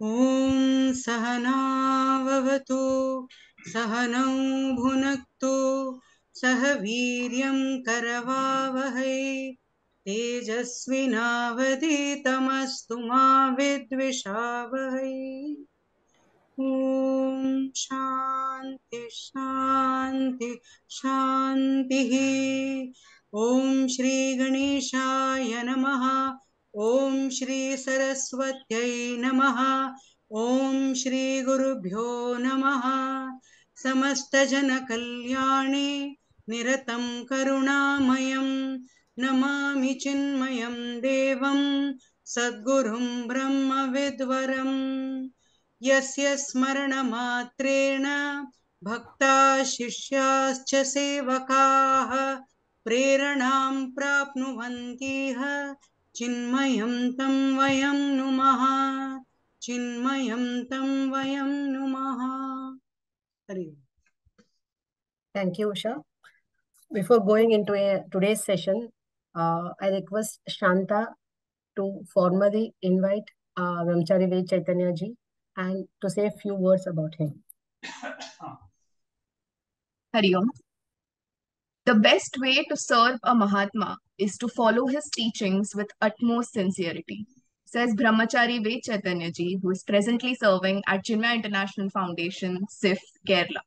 ॐ सहनाववतु सहनौ भुनक्तु सह वीर्यं करवावहै तेजस्विनावधीतमस्तु मा विद्विषावहै। ॐ शान्ति शान्ति शान्तिः। ॐ श्री गणेशाय नमः। ॐ श्री सरस्वत्यै नमः। ॐ श्री गुरुभ्यो नमः। समस्तजनकल्याणे निरतं करुणामयं नमामि चिन्मयं देवं सद्गुरुं ब्रह्मविद्वरम्। यस्य स्मरणमात्रेण भक्ता शिष्याश्च सेवकाः प्रेरणां प्राप्नुवन्तीह चिन्मयं तं वयं नुमः। चिन्मयं तं वयं नुमः। हरि ओम्। Thank you, Usha. Before going into today's session, I request Shanta to formally invite Brahmachari Ved Chaitanya ji and to say a few words about him. Hari Om. The best way to serve a Mahatma is to follow his teachings with utmost sincerity, says Brahmachari Ved Chaitanya ji, who is presently serving at Chinmaya International Foundation, SIF, Kerala.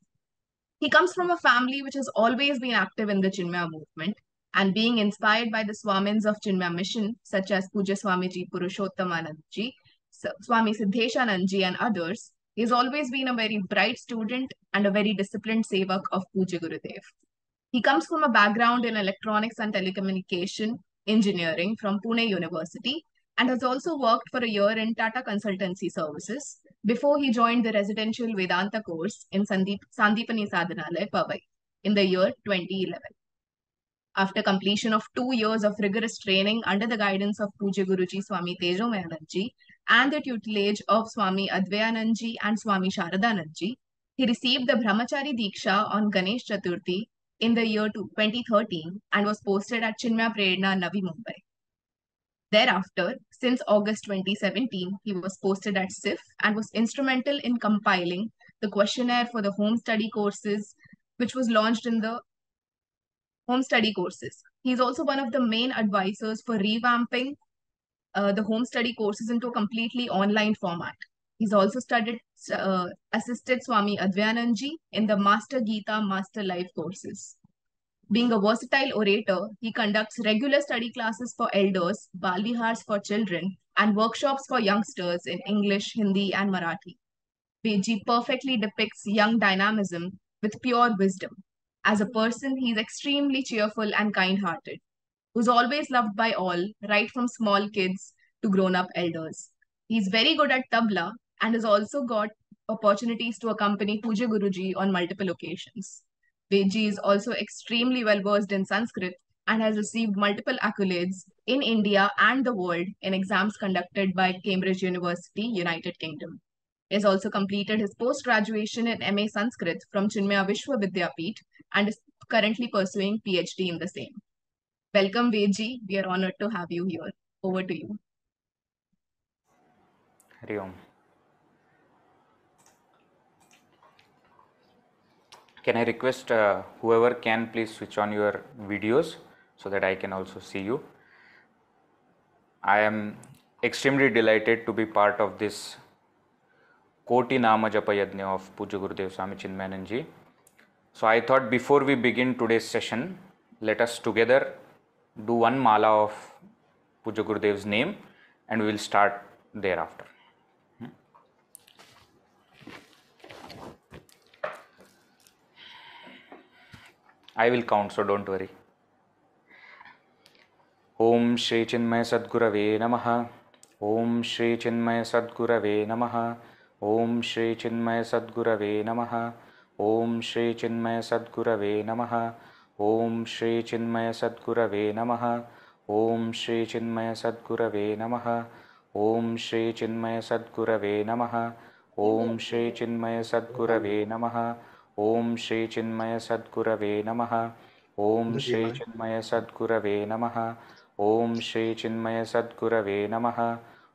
He comes from a family which has always been active in the Chinmaya movement, and being inspired by the Swamins of Chinmaya mission, such as Puja Swamiji Purushottamanand ji, Swami Siddheshanand ji, and others, he has always been a very bright student and a very disciplined sevak of Puja Gurudev. He comes from a background in electronics and telecommunication engineering from Pune University and has also worked for a year in Tata Consultancy Services before he joined the residential Vedanta course in Sandipani Sadhanalaya, Powai in the year 2011. After completion of 2 years of rigorous training under the guidance of Puja Guruji Swami Tejomayanand ji and the tutelage of Swami Advayanand ji and Swami Sharadanand ji, he received the Brahmachari Diksha on Ganesh Chaturthi in the year 2013 and was posted at Chinmaya Prerna, Navi Mumbai. Thereafter, since August 2017, he was posted at SIF and was instrumental in compiling the questionnaire for the home study courses, which was launched in the home study courses. He is also one of the main advisors for revamping the home study courses into a completely online format. He's also assisted Swami Advayanandji in the Master Gita, Master Life courses. Being a versatile orator, he conducts regular study classes for elders, balvihars for children, and workshops for youngsters in English, Hindi, and Marathi. Veji perfectly depicts young dynamism with pure wisdom. As a person, he is extremely cheerful and kind-hearted, who's always loved by all, right from small kids to grown-up elders. He's very good at tabla and has also got opportunities to accompany Puja Guruji on multiple occasions. Veji is also extremely well-versed in Sanskrit and has received multiple accolades in India and the world in exams conducted by Cambridge University, United Kingdom. He has also completed his post-graduation in MA Sanskrit from Chinmaya Vishwa Vidyapeeth and is currently pursuing PhD in the same. Welcome, Veji. We are honored to have you here. Over to you. Hari Om. Can I request whoever can please switch on your videos so that I can also see you. I am extremely delighted to be part of this Koti Nama Japa Yagna of Puja Gurudev Swami Chinmayanand ji. So I thought before we begin today's session, let us together do one mala of Puja Gurudev's name and we will start thereafter. I will count, so don't worry. Om Shri Chinmaya Sadgurave Namaha. Om Shri Chinmaya Sadgurave Namaha. Om Shri Chinmaya Sadgurave Namaha. Om Shri Chinmaya Sadgurave Namaha. Om Shri Chinmaya Sadgurave Namaha. Om Shri Chinmaya Sadgurave Namaha. Om Shri Chinmaya Sadgurave Namaha. Om Shri Chinmaya Sadgurave Namaha. Om Shri Chinmaya Sadgurave Namaha. Om Shri Chinmaya Sadgurave Namaha. Om Shri Chinmaya Sadgurave Namaha.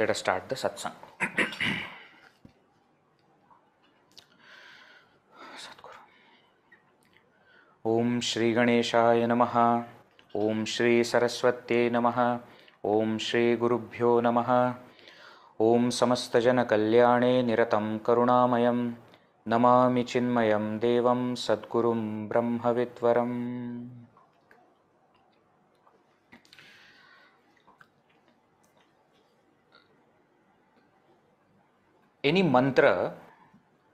Let us start the satsang. Sadguru. Om Shri Ganeshaya Namaha. Om Shri Saraswatye Namaha. Om Shri Gurubhyo Namaha. Om Samastajana Kalyane Niratam Karunamayam. Namami Chinmayam Devam Sadgurum Brahmavidvaram. Any mantra,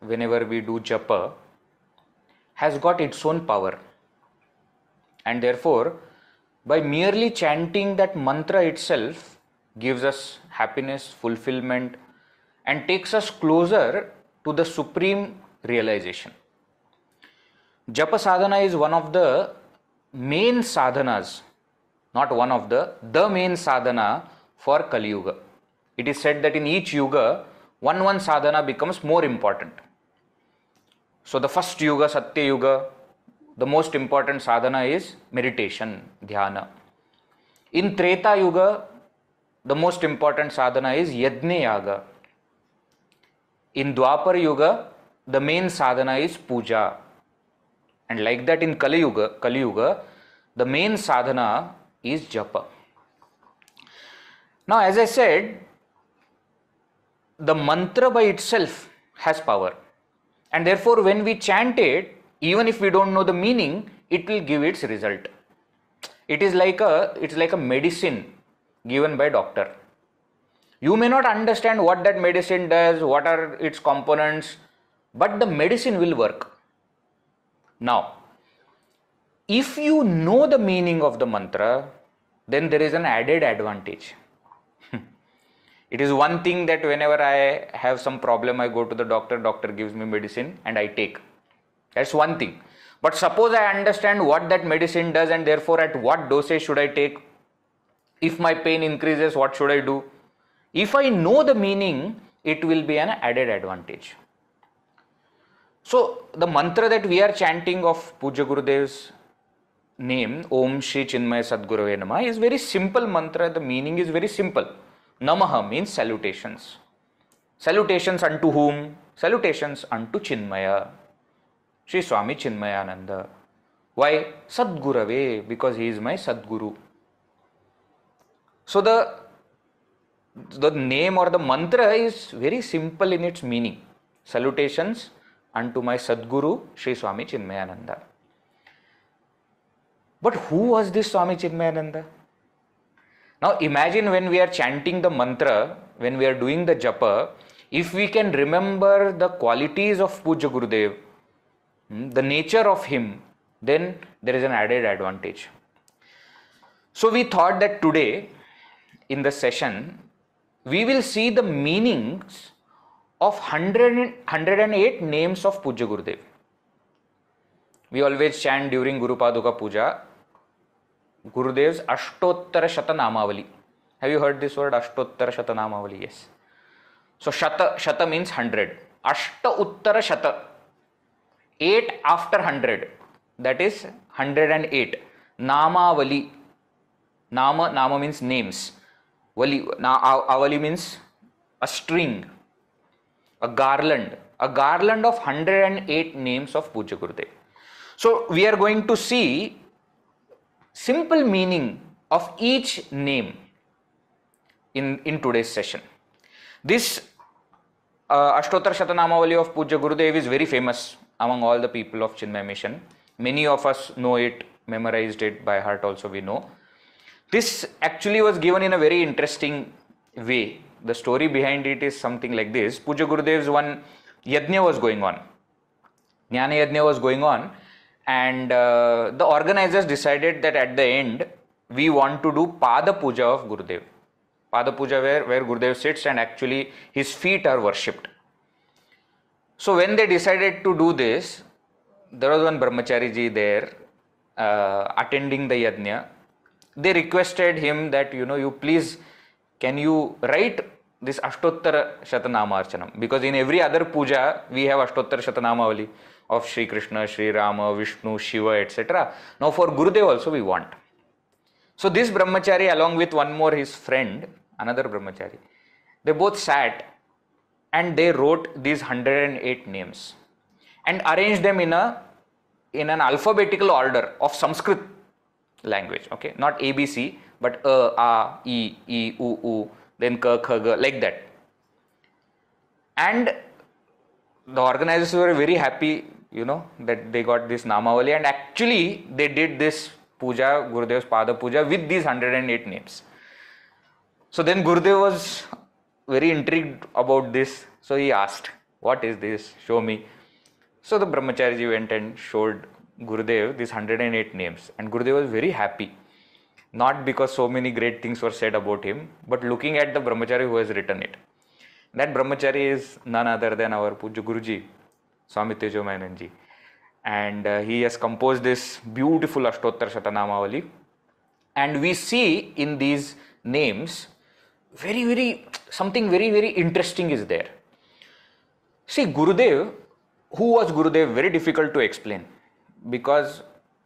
whenever we do japa, has got its own power, and therefore by merely chanting that mantra itself gives us happiness, fulfillment, and takes us closer to the supreme realization. Japa sadhana is one of the main sadhanas, not one of the main sadhana for Kali Yuga. It is said that in each yuga, one sadhana becomes more important. So the first yuga, Satya Yuga, the most important sadhana is meditation, dhyana. In Treta Yuga, the most important sadhana is Yagna Yaga. In Dwapar Yuga, the main sadhana is puja. And like that in Kali Yuga, the main sadhana is japa. Now, as I said, the mantra by itself has power, and therefore when we chant it, even if we don't know the meaning, it will give its result. It's like a medicine given by doctor. You may not understand what that medicine does, what are its components, but the medicine will work. Now, if you know the meaning of the mantra, then there is an added advantage. It is one thing that whenever I have some problem, I go to the doctor gives me medicine and I take. That's one thing. But suppose I understand what that medicine does and therefore at what dosage should I take? If my pain increases, what should I do? If I know the meaning, it will be an added advantage. So the mantra that we are chanting of Puja Gurudev's name, Om Shri Chinmaya Sadgurave Namaha, is very simple mantra. The meaning is very simple. Namaha means salutations. Salutations unto whom? Salutations unto Chinmaya, Sri Swami Chinmayananda. Why? Sadgurave, because he is my Sadguru. So the name or the mantra is very simple in its meaning. Salutations unto my Sadguru, Sri Swami Chinmayananda. But who was this Swami Chinmayananda? Now imagine when we are chanting the mantra, when we are doing the japa, if we can remember the qualities of Puja Gurudev, the nature of him, then there is an added advantage. So we thought that today in the session, we will see the meanings of 108 names of Puja Gurudev. We always chant during Guru Paduka Puja, Gurudev's Ashtottara Shatanamavali. Have you heard this word, Ashtottara Shatanamavali? Yes. So Shata means 100. Ashta Uttara Shata. 8 after 100. That is 108. Namavali. Nama means names. Avali means a string, a garland of 108 names of Puja Gurudev. So we are going to see simple meaning of each name in today's session. This Ashtottara Shatanamavali of Puja Gurudev is very famous among all the people of Chinmaya Mission. Many of us know it, memorized it by heart also we know. This actually was given in a very interesting way. The story behind it is something like this. Puja Gurudev's one Yagna was going on. Jnana Yagna was going on, and the organizers decided that at the end we want to do Pada Puja of Gurudev. Pada Puja where Gurudev sits and actually his feet are worshipped. So when they decided to do this, there was one Brahmachari ji there attending the Yagna. They requested him that, you please, can you write this Ashtottara Shatanama Archanam? Because in every other puja, we have Ashtottara Shatanamavali of Sri Krishna, Sri Rama, Vishnu, Shiva, etc. Now for Gurudev also we want. So this Brahmachari along with one more his friend, another Brahmachari, they both sat and they wrote these 108 names and arranged them in an alphabetical order of Sanskrit language. Okay, not ABC, but A, E, U, then K, K, G, like that. And the organizers were very happy, that they got this Namavali, and actually they did this puja, Gurudev's Pada Puja, with these 108 names. So then Gurudev was very intrigued about this. So he asked, "What is this? Show me." So the Brahmachariji went and showed Gurudev these 108 names, and Gurudev was very happy. Not because so many great things were said about him, but looking at the Brahmachari who has written it. That Brahmachari is none other than our Pujya Guruji, Swami Tejomayananji. And he has composed this beautiful Ashtottar Shatanamavali. And we see in these names, something very interesting is there. See, Gurudev, who was Gurudev? Very difficult to explain, because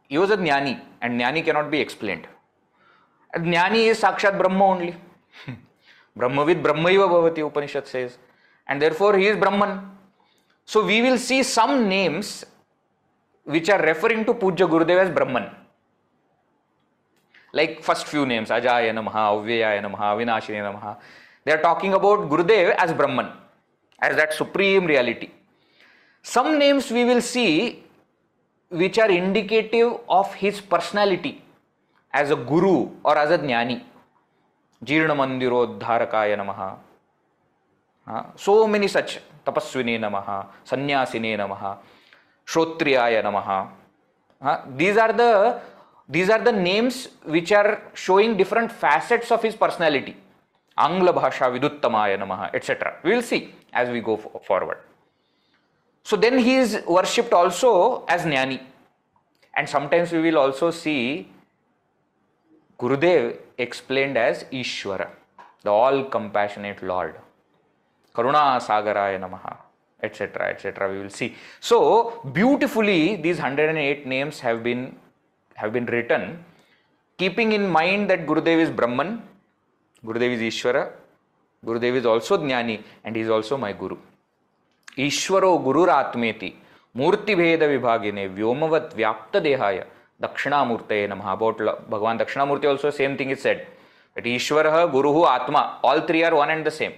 he was a Jnani, and Jnani cannot be explained. Jnani is Sakshat Brahma only. Brahmavid Brahmaiva Bhavati, Upanishad says. And therefore he is Brahman. So we will see some names which are referring to Pujya Gurudev as Brahman. Like first few names, Ajaya Namaha, Avyaya Namaha, Vinashini Namaha. They are talking about Gurudev as Brahman, as that supreme reality. Some names we will see which are indicative of his personality as a guru or as a jnani. Jirna Mandirodharakaya Namaha. So many such. Tapaswini Namaha, Sannyasine Namaha, Shrotriyaya Namaha. These are the names which are showing different facets of his personality. Angla Bhasha Viduttamaya Namaha, etc. We will see as we go forward. So then he is worshipped also as Jnani. And sometimes we will also see Gurudev explained as Ishvara, the all-compassionate Lord. Karuna Sagaraya Namaha, etc., etc. We will see. So beautifully, these 108 names have been written, keeping in mind that Gurudev is Brahman, Gurudev is Ishvara, Gurudev is also Jnani, and he is also my Guru. Ishvaro Gururatmeti, Murti Bheda Vibhagine, Vyomavat Vyapta Dehaya, Dakshinamurtaye Namaha. About Bhagavan Dakshinamurti also same thing is said. That Ishvara, Guru, Atma, all three are one and the same.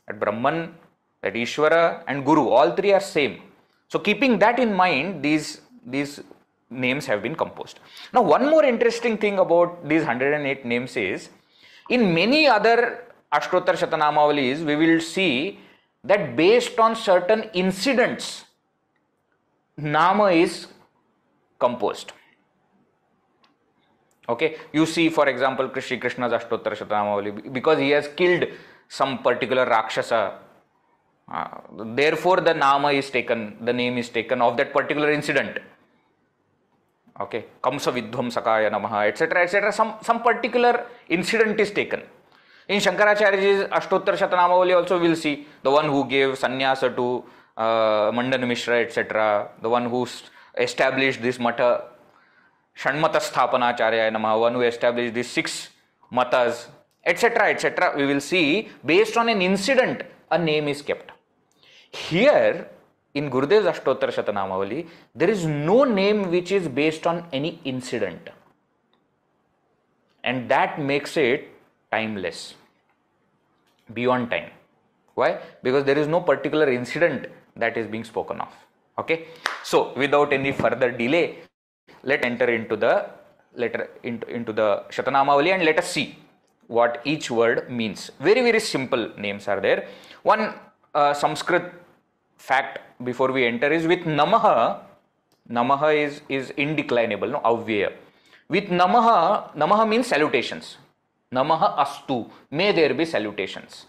That Brahman, that Ishvara and Guru, all three are same. So keeping that in mind, these names have been composed. Now one more interesting thing about these 108 names is, in many other Ashtottar Shatanamavalis, we will see that based on certain incidents, Nama is composed. Okay, you see for example Shri Krishna's Ashtottar Shatanamavali, because he has killed some particular Rakshasa, therefore the Nama is taken, the name is taken of that particular incident. Okay, Kamsa Vidhvamsakaya Namaha, etc., etc. Some particular incident is taken. In Shankaracharya's Ashtottar Shatanamavali also we will see the one who gave sannyasa to Mandan Mishra, etc., the one who established this mata, Shanmata Sthapanacharya Namaha, one who established these 6 matas, etc., etc. We will see based on an incident a name is kept. Here in Gurudev's Ashtottar Shatanamavali, there is no name which is based on any incident, and that makes it timeless, beyond time. Why? Because there is no particular incident that is being spoken of. Okay, so without any further delay, let's enter into the Shatanamavali and let us see what each word means. Very simple names are there. One Sanskrit fact before we enter is, with Namaha is indeclinable, no, Avyaya. With Namaha means salutations. Namaha astu, may there be salutations.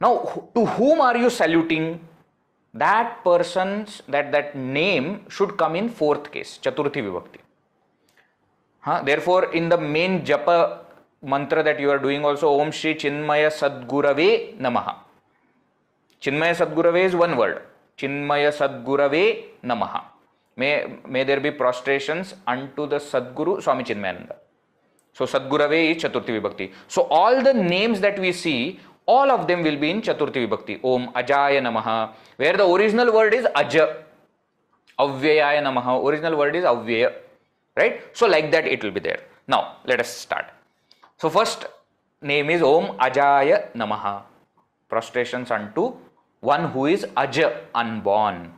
Now to whom are you saluting? That person's, that name should come in 4th case, Chaturthi Vibhakti. Therefore in the main Japa mantra that you are doing also, Om Shri Chinmaya Sadgurave Namaha. Chinmaya Sadgurave is one word. Chinmaya Sadgurave Namaha. May there be prostrations unto the Sadguru Swami Chinmayananda. So Sadgurave is Chaturthi Vibhakti. So all the names that we see, all of them will be in Chaturthi Vibhakti. Om Ajaya Namaha, where the original word is Aja. Avyayaya Namaha, original word is Avyaya. Right? So like that it will be there. Now let us start. So first name is Om Ajaya Namaha. Prostrations unto one who is Aja, unborn.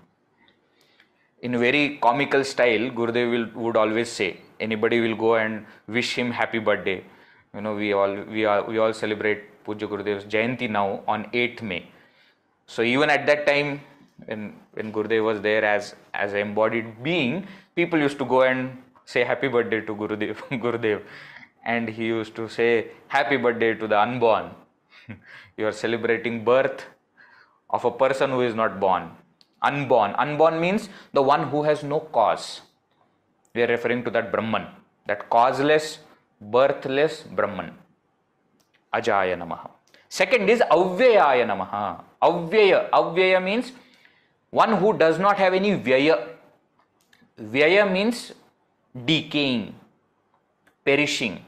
In very comical style, Gurudev would always say, anybody will go and wish him happy birthday. You know, we all celebrate Puja Gurudev's Jayanti now on 8th May. So even at that time, when Gurudev was there as an embodied being, people used to go and say happy birthday to Gurudev, and he used to say happy birthday to the unborn. You are celebrating birth of a person who is not born. Unborn. Unborn means the one who has no cause. We are referring to that Brahman, that causeless, birthless Brahman. Ajaya Namaha. Second is Avyayaya Namaha. Avyaya means one who does not have any Vyaya. Vyaya means decaying, perishing,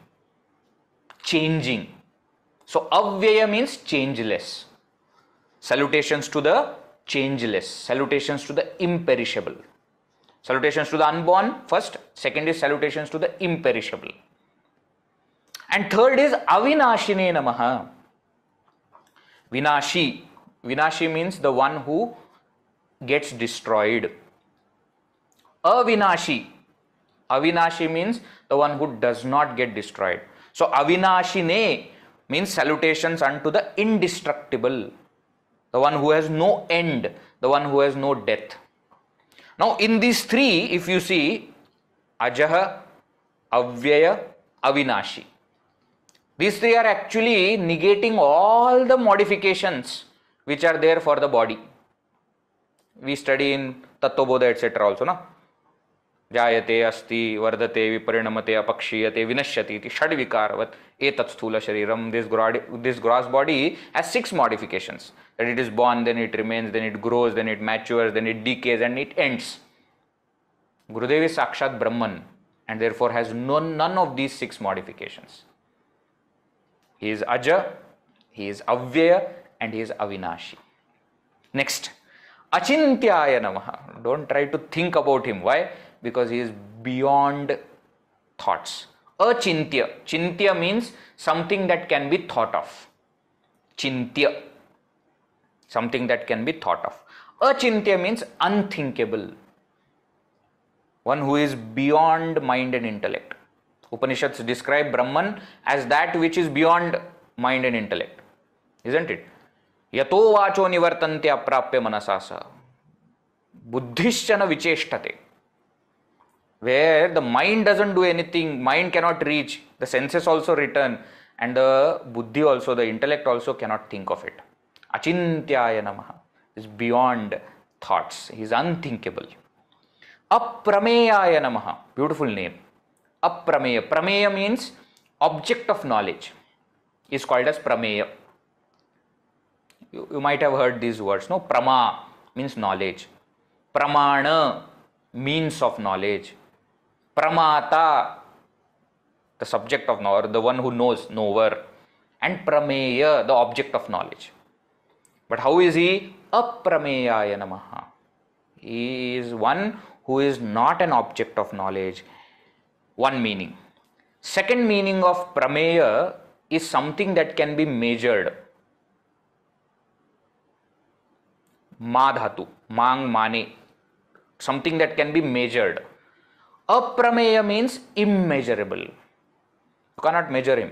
changing. So Avyaya means changeless. Salutations to the changeless. Salutations to the imperishable. Salutations to the unborn first. Second is salutations to the imperishable. And third is Avinashine Namaha. Vinashi. Vinashi means the one who gets destroyed. Avinashi. Avinashi means the one who does not get destroyed. So Avinashine means salutations unto the indestructible, the one who has no end, the one who has no death. Now in these three, if you see, Ajaha, Avyaya, Avinashi, these three are actually negating all the modifications which are there for the body. We study in Tattvabodha etc. also, na? Jayate, asti, vardate, viparinamate, apakshiyate, vinashyati, iti shadvikaravat, etat sthula shariram. This gross body has 6 modifications. That it is born, then it remains, then it grows, then it matures, then it decays, and it ends. Gurudev is Sakshat Brahman and therefore has none of these 6 modifications. He is Aja, he is Avyaya, and he is Avinashi. Next, Achintyaya Namaha. Don't try to think about him. Why? Because he is beyond thoughts. Achintya. Chintya means something that can be thought of. Chintya. Something that can be thought of. Achintya means unthinkable. One who is beyond mind and intellect. Upanishads describe Brahman as that which is beyond mind and intellect. Isn't it? Yato vacho nivartante aprapya manasasa. Buddhischana vicheshtate. Where the mind doesn't do anything, mind cannot reach, the senses also return, and the buddhi also, the intellect also cannot think of it. Achintyaya Namaha is beyond thoughts, he is unthinkable. Aprameyaya Namaha, beautiful name. Aprameya. Prameya means object of knowledge, is called as Prameya. You might have heard these words, no? Prama means knowledge. Pramana, means of knowledge. Pramata, the subject of knowledge, the one who knows, knower. And Prameya, the object of knowledge. But how is he? Aprameyaya Namaha. He is one who is not an object of knowledge. One meaning. Second meaning of Prameya is something that can be measured. Madhatu, mang mane, something that can be measured. Aprameya means immeasurable. You cannot measure him.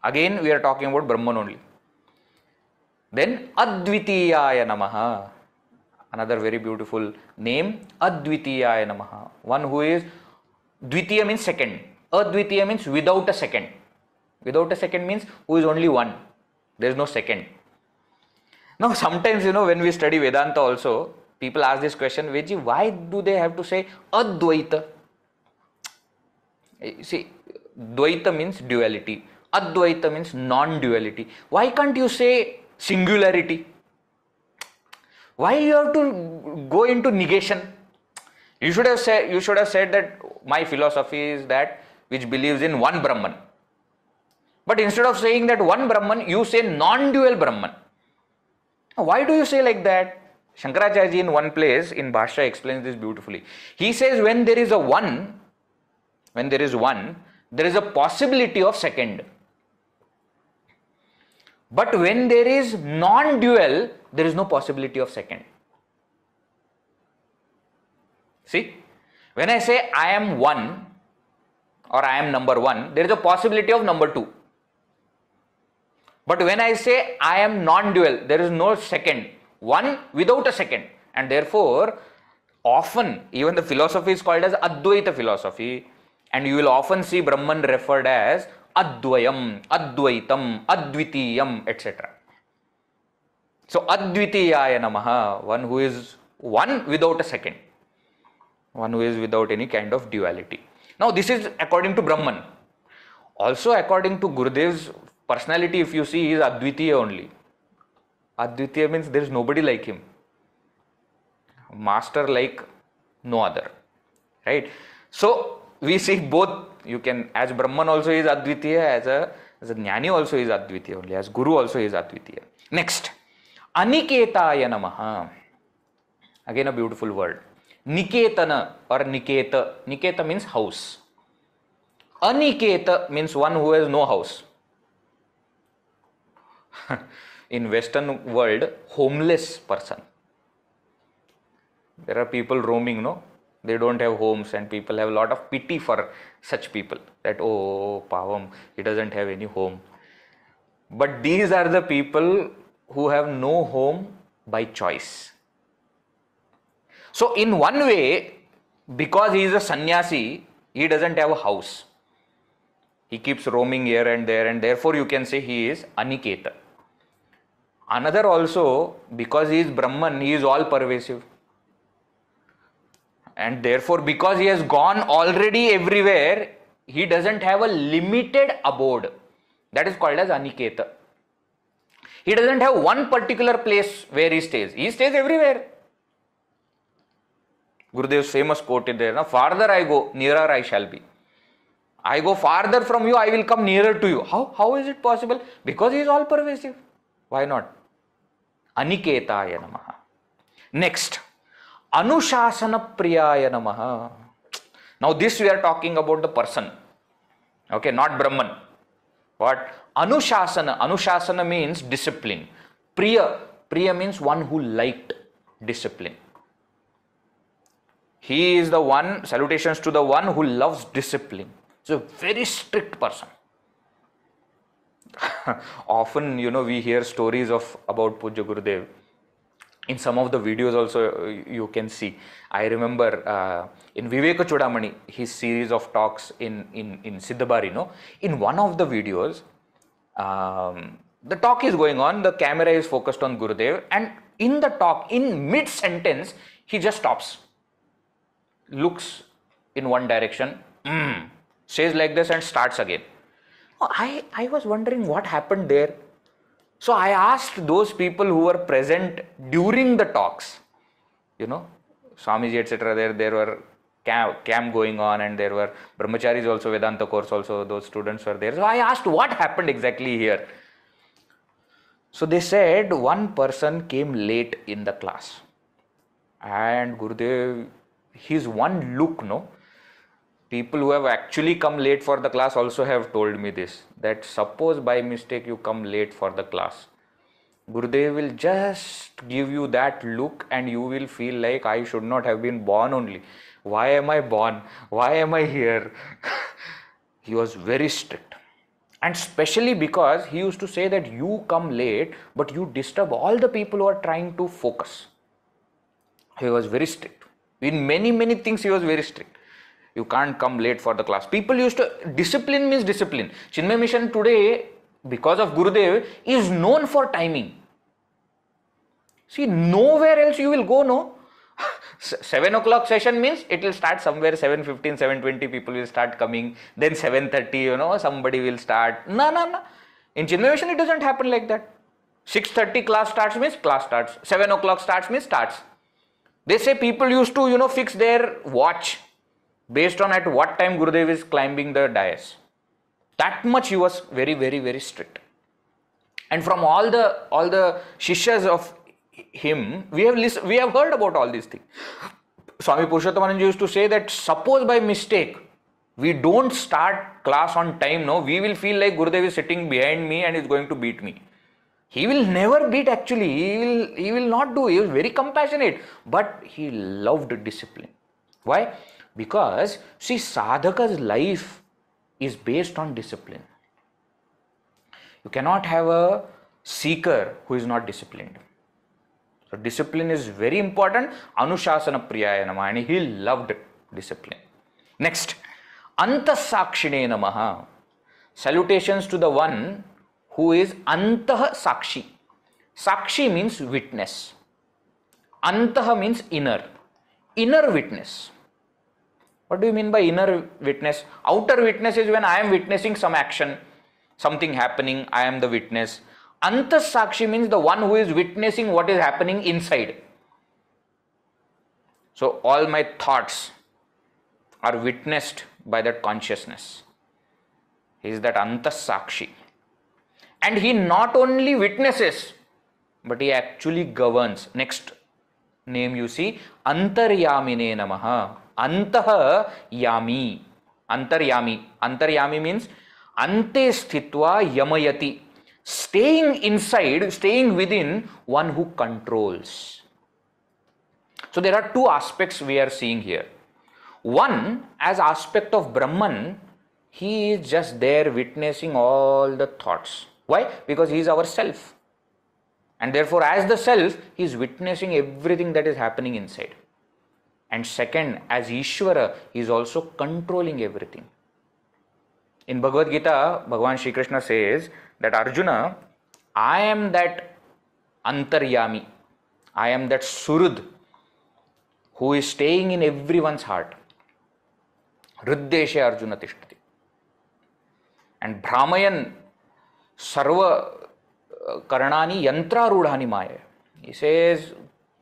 Again, we are talking about Brahman only. Then Advitiyaya Namaha. Another very beautiful name, Advitiyaya Namaha. One who is, Dvitiya means second. Advitiya means without a second. Without a second means who is only one. There is no second. Now sometimes, when we study Vedanta also, people ask this question, Veji, why do they have to say Advaita? See, Dvaita means duality. Advaita means non-duality. Why can't you say singularity? Why you have to go into negation? You should have said that my philosophy is that which believes in one Brahman. But instead of saying that one Brahman, you say non-dual Brahman. Why do you say like that? Shankaracharya in one place in Bhashya explains this beautifully. He says when there is a one, there is a possibility of second. But when there is non-dual, there is no possibility of second. See, when I say I am one or I am number one, there is a possibility of number two. But when I say I am non-dual, there is no second, one without a second. And therefore, often, even the philosophy is called as Advaita philosophy, and you will often see Brahman referred as Advayam, Advaitam, Advitiyam, etc. So, Advitiyaya Namaha, one who is one without a second, one who is without any kind of duality. Now, this is according to Brahman. Also, according to Gurudev's personality, if you see, he is Advitiya only. Advitiya means there is nobody like him. Master like no other. Right? So, we see both. You can, as Brahman also is Advitiya, as a Jnani also is Advitiya only, as Guru also is Advitiya. Next, Aniketaya Namaha. Again a beautiful word. Niketana or Niketa. Niketa means house. Aniketa means one who has no house. In Western world, homeless person. There are people roaming, no? They don't have homes, and people have a lot of pity for such people. That, oh, Pavam, he doesn't have any home. But these are the people who have no home by choice. So, in one way, because he is a sannyasi, he doesn't have a house. He keeps roaming here and there, and therefore you can say he is Aniketa. Another also, because he is Brahman, he is all pervasive. And therefore, because he has gone already everywhere, he doesn't have a limited abode. That is called as Aniketa. He doesn't have one particular place where he stays. He stays everywhere. Gurudev's famous quote is there, farther I go, nearer I shall be. I go farther from you, I will come nearer to you. How is it possible? Because he is all pervasive. Why not? Aniketaya Namaha. Next, Anushasana Priyaya Namaha. Now this we are talking about the person. Okay, not Brahman. What? Anushasana. Anushasana means discipline. Priya means one who liked discipline. He is the one, salutations to the one who loves discipline. So, very strict person. Often, we hear stories about Pujya Gurudev. In some of the videos also you can see. I remember in Viveka Chudamani, his series of talks in Siddhabari, in one of the videos, the talk is going on, the camera is focused on Gurudev, and in the talk, in mid-sentence, he just stops, looks in one direction, says like this and starts again. I was wondering what happened there. So I asked those people who were present during the talks, Swamiji, etc. There were camp going on, and there were brahmacharis also, Vedanta course also, those students were there. So I asked what happened exactly here. So they said one person came late in the class, and Gurudev, his one look, people who have actually come late for the class also have told me this, that suppose by mistake you come late for the class, Gurudev will just give you that look and you will feel like I should not have been born only. Why am I born? Why am I here? He was very strict. And especially because he used to say that you come late, but you disturb all the people who are trying to focus. He was very strict. In many things he was very strict. You can't come late for the class. People used to, discipline means discipline. Chinmaya Mission today, because of Gurudev, is known for timing. See, nowhere else you will go, no? 7 o'clock session means it will start somewhere 7:15, 7:20 people will start coming. Then 7:30, somebody will start. No. In Chinmaya Mission, it doesn't happen like that. 6:30 class starts means class starts. 7 o'clock starts means starts. They say people used to, fix their watch based on at what time Gurudev is climbing the dais. That much he was very, very, very strict. And from all the shishyas of him, we have heard about all these things. Swami Purushottamanand used to say that suppose by mistake we don't start class on time, no, we will feel like Gurudev is sitting behind me and is going to beat me. He will never beat actually. He will not do. He was very compassionate, but he loved discipline. Why? Because see, sadhaka's life is based on discipline. You cannot have a seeker who is not disciplined. So discipline is very important. Anushasana priyaya namaha, and he loved discipline. Next, antasakshine namaha. Salutations to the one who is antah sakshi. Sakshi means witness. Antah means inner. Inner witness. What do you mean by inner witness? Outer witness is when I am witnessing some action, something happening, I am the witness. Antah sakshi means the one who is witnessing what is happening inside. So all my thoughts are witnessed by that consciousness. He is that antah sakshi. And he not only witnesses, but he actually governs. Next name you see, antaryamine namaha. Antah yami. Antaryami. Antaryami means ante sthitva yamayati. Staying inside, staying within one who controls. So there are two aspects we are seeing here. One, as aspect of Brahman, he is just there witnessing all the thoughts. Why? Because he is our self. And therefore, as the self, he is witnessing everything that is happening inside. And second, as Ishvara, he is also controlling everything. In Bhagavad Gita, Bhagavan Shri Krishna says that Arjuna, I am that antaryami. I am that surud who is staying in everyone's heart. Hriddeshe Arjuna tishtati. And Brahmayan sarva karnani yantra rudhani maya. He says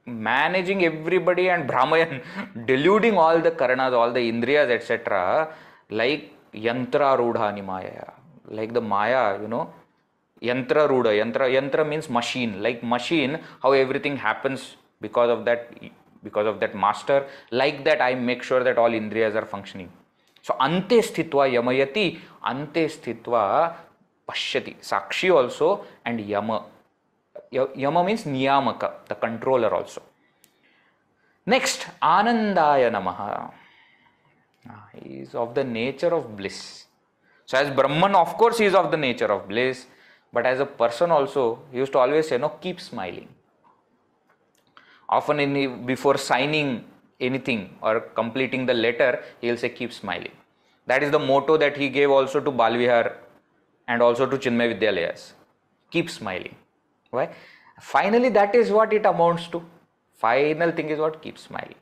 managing everybody and Brahmayan deluding all the karanas, all the indriyas, etc. like yantra rudhani maya. Like the maya, yantra rudha. Yantra means machine. Like machine, how everything happens because of that master. Like that I make sure that all indriyas are functioning. So ante sthitva yamayati, ante sthitva pashyati. Sakshi also and yama. Yama means niyamaka, the controller also. Next, anandaya namaha. He is of the nature of bliss. So as Brahman, of course, he is of the nature of bliss. But as a person also, he used to always say, keep smiling. Often before signing anything or completing the letter, he will say, keep smiling. That is the motto that he gave also to Balvihar and also to Chinmaya Vidyalayas. Keep smiling. Why? Finally, that is what it amounts to. Final thing is what? Keep smiling.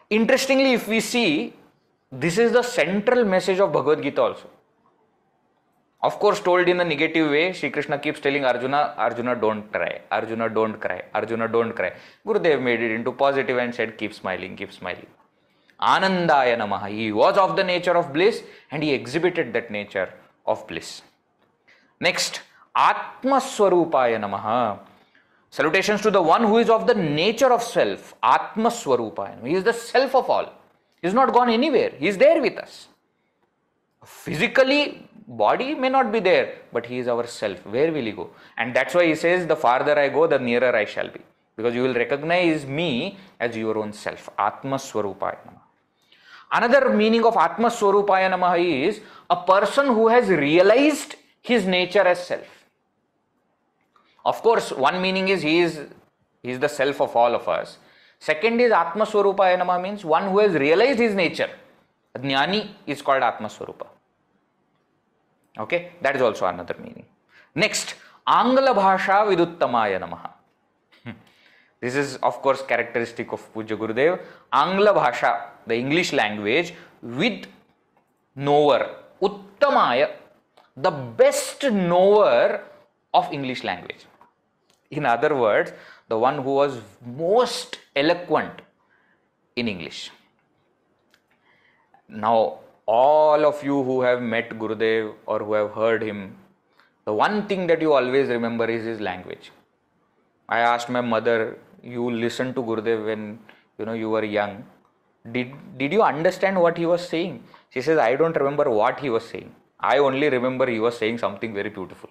Interestingly, if we see, this is the central message of Bhagavad Gita also. Of course, told in a negative way, Shri Krishna keeps telling Arjuna, Arjuna don't cry, Arjuna don't cry, Arjuna don't cry. Gurudev made it into positive and said, keep smiling, keep smiling. Anandaya namaha. He was of the nature of bliss and he exhibited that nature of bliss. Next, Atma Swarupaya namaha. Salutations to the one who is of the nature of self. Atma Swarupaya. He is the self of all. He is not gone anywhere. He is there with us. Physically, body may not be there, but he is our self. Where will he go? And that's why he says, the farther I go, the nearer I shall be. Because you will recognize me as your own self. Atma Swarupaya namaha. Another meaning of Atma Swarupaya namaha is a person who has realized his nature as self. Of course, one meaning is he is the self of all of us. Second is Atma Swarupaya namaha means one who has realized his nature. Jnani is called Atma Swarupa. Okay, that is also another meaning. Next, Angla Bhasha Viduttamaya namaha. This is of course characteristic of Pujya Gurudev. Angla Bhasha, the English language, with knower. Uttamaya, the best knower of English language. In other words, the one who was most eloquent in English. Now, all of you who have met Gurudev or who have heard him, the one thing that you always remember is his language. I asked my mother, you listened to Gurudev when you were young. Did you understand what he was saying? She says, I don't remember what he was saying. I only remember he was saying something very beautiful.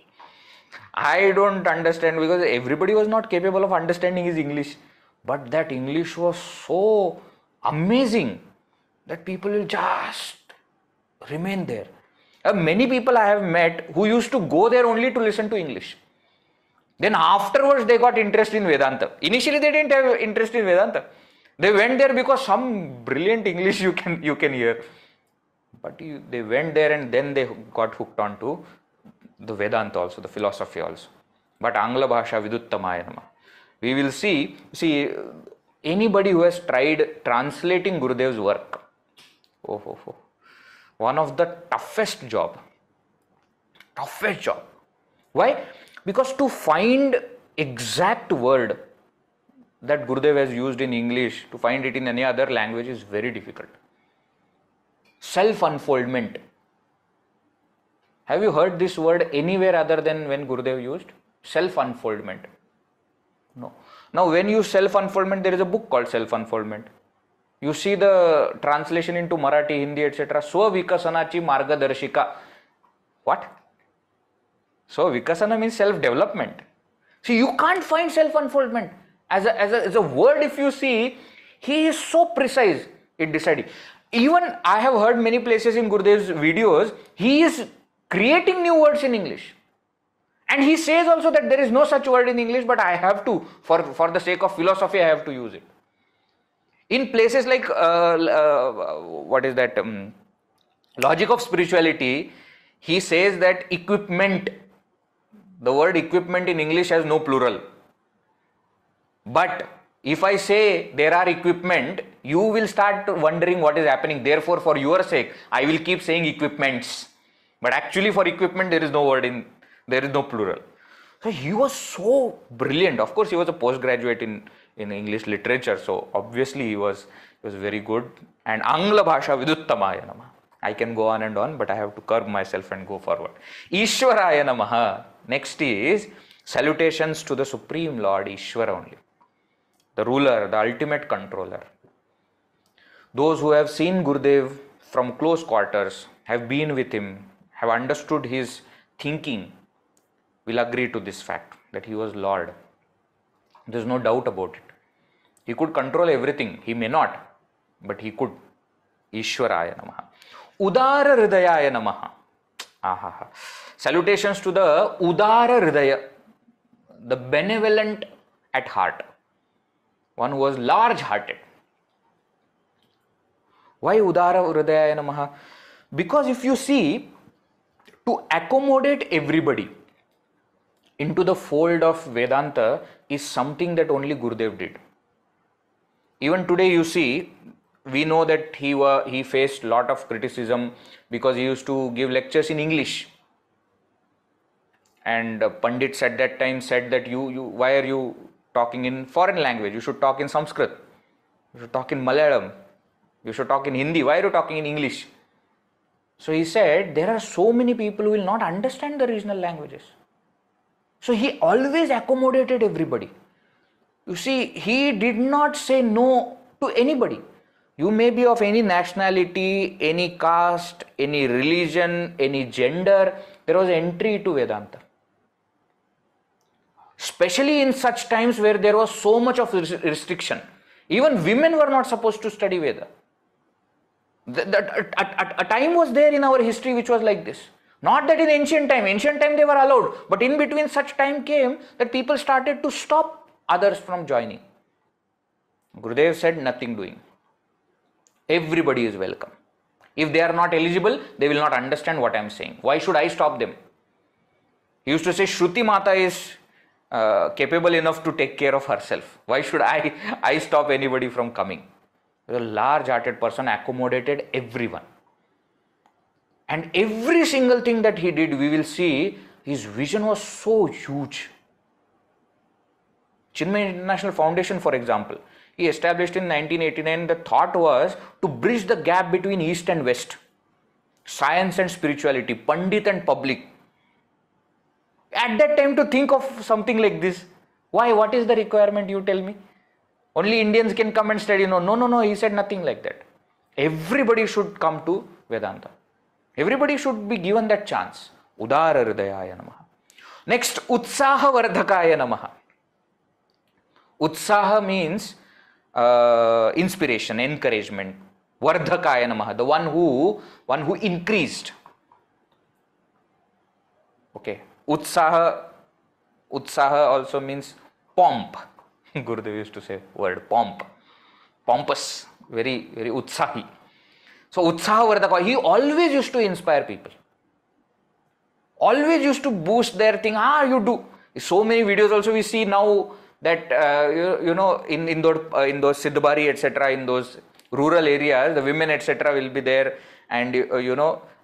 I don't understand because everybody was not capable of understanding his English. But that English was so amazing that people will just remain there. Many people I have met who used to go there only to listen to English. Then afterwards they got interest in Vedanta. Initially they didn't have interest in Vedanta. They went there because some brilliant English you can hear. But they went there and then they got hooked on to the Vedanta also, the philosophy also. But Angla Bhasha Viduttamaya Nama. We will see anybody who has tried translating Gurudev's work. One of the toughest job. Why? Because to find exact word that Gurudev has used in English, to find it in any other language is very difficult. Self-unfoldment. Have you heard this word anywhere other than when Gurudev used? Self-unfoldment. No. Now when you self-unfoldment, there is a book called Self-Unfoldment. You see the translation into Marathi, Hindi, etc. Swavikasanachi Margadarshika. What? So Vikasana means self-development. See, you can't find self-unfoldment. As a word, if you see, he is so precise in deciding. Even I have heard many places in Gurudev's videos, he is creating new words in English. And he says also that there is no such word in English, but I have to, for the sake of philosophy, I have to use it. In places like, Logic of Spirituality, he says that equipment, the word equipment in English has no plural. But if I say there are equipment, you will start wondering what is happening. Therefore, for your sake, I will keep saying equipments. But actually for equipment, there is no word there is no plural. So he was so brilliant. Of course, he was a postgraduate in English literature. So obviously he was very good. And Angla Bhasha Viduttamaya Namaha. I can go on and on, but I have to curb myself and go forward. Ishwaraya Namaha. Next is salutations to the Supreme Lord, Ishwara only. The ruler, the ultimate controller. Those who have seen Gurudev from close quarters, have been with him, have understood his thinking, will agree to this fact that he was Lord. There is no doubt about it. He could control everything. He may not, but he could. Ishwaraya Namaha. Udara Hridayaya Namaha. Salutations to the Udara Hridaya, the benevolent at heart. One who was large-hearted. Why Udara Hridayaya Namaha? Because if you see, to accommodate everybody into the fold of Vedanta is something that only Gurudev did. Even today you see, we know that he faced a lot of criticism because he used to give lectures in English. And Pandits at that time said that why are you talking in foreign language? You should talk in Sanskrit. You should talk in Malayalam. You should talk in Hindi. Why are you talking in English? So he said, there are so many people who will not understand the regional languages. So he always accommodated everybody. You see, he did not say no to anybody. You may be of any nationality, any caste, any religion, any gender. There was entry to Vedanta. Especially in such times where there was so much of restriction. Even women were not supposed to study Veda. A time was there in our history which was like this. Not that in ancient time they were allowed, but in between such time came that people started to stop others from joining. Gurudev said nothing doing. Everybody is welcome. If they are not eligible, they will not understand what I am saying. Why should I stop them? He used to say Shruti Mata is capable enough to take care of herself. Why should I stop anybody from coming? A large-hearted person accommodated everyone. And every single thing that he did, we will see, his vision was so huge. Chinmaya International Foundation, for example, he established in 1989. The thought was to bridge the gap between East and West. science and spirituality, Pandit and public. At that time to think of something like this. Why? What is the requirement? You tell me. Only Indians can come and study. No. He said nothing like that. Everybody should come to Vedanta. Everybody should be given that chance. Udara Hridayaya Namaha. Next, Utsaha Vardhakaya Namaha. Utsaha means inspiration, encouragement. Vardhakaya Namaha, the one who increased. Okay. Utsaha also means pomp. Gurudev used to say word pomp. Pompous, very, very utsahi. So Utsaha Vardhakaya, he always used to inspire people. Always used to boost their thing. You do. So many videos also we see now that in those Siddhabari etc., in those rural areas, the women etc. will be there, and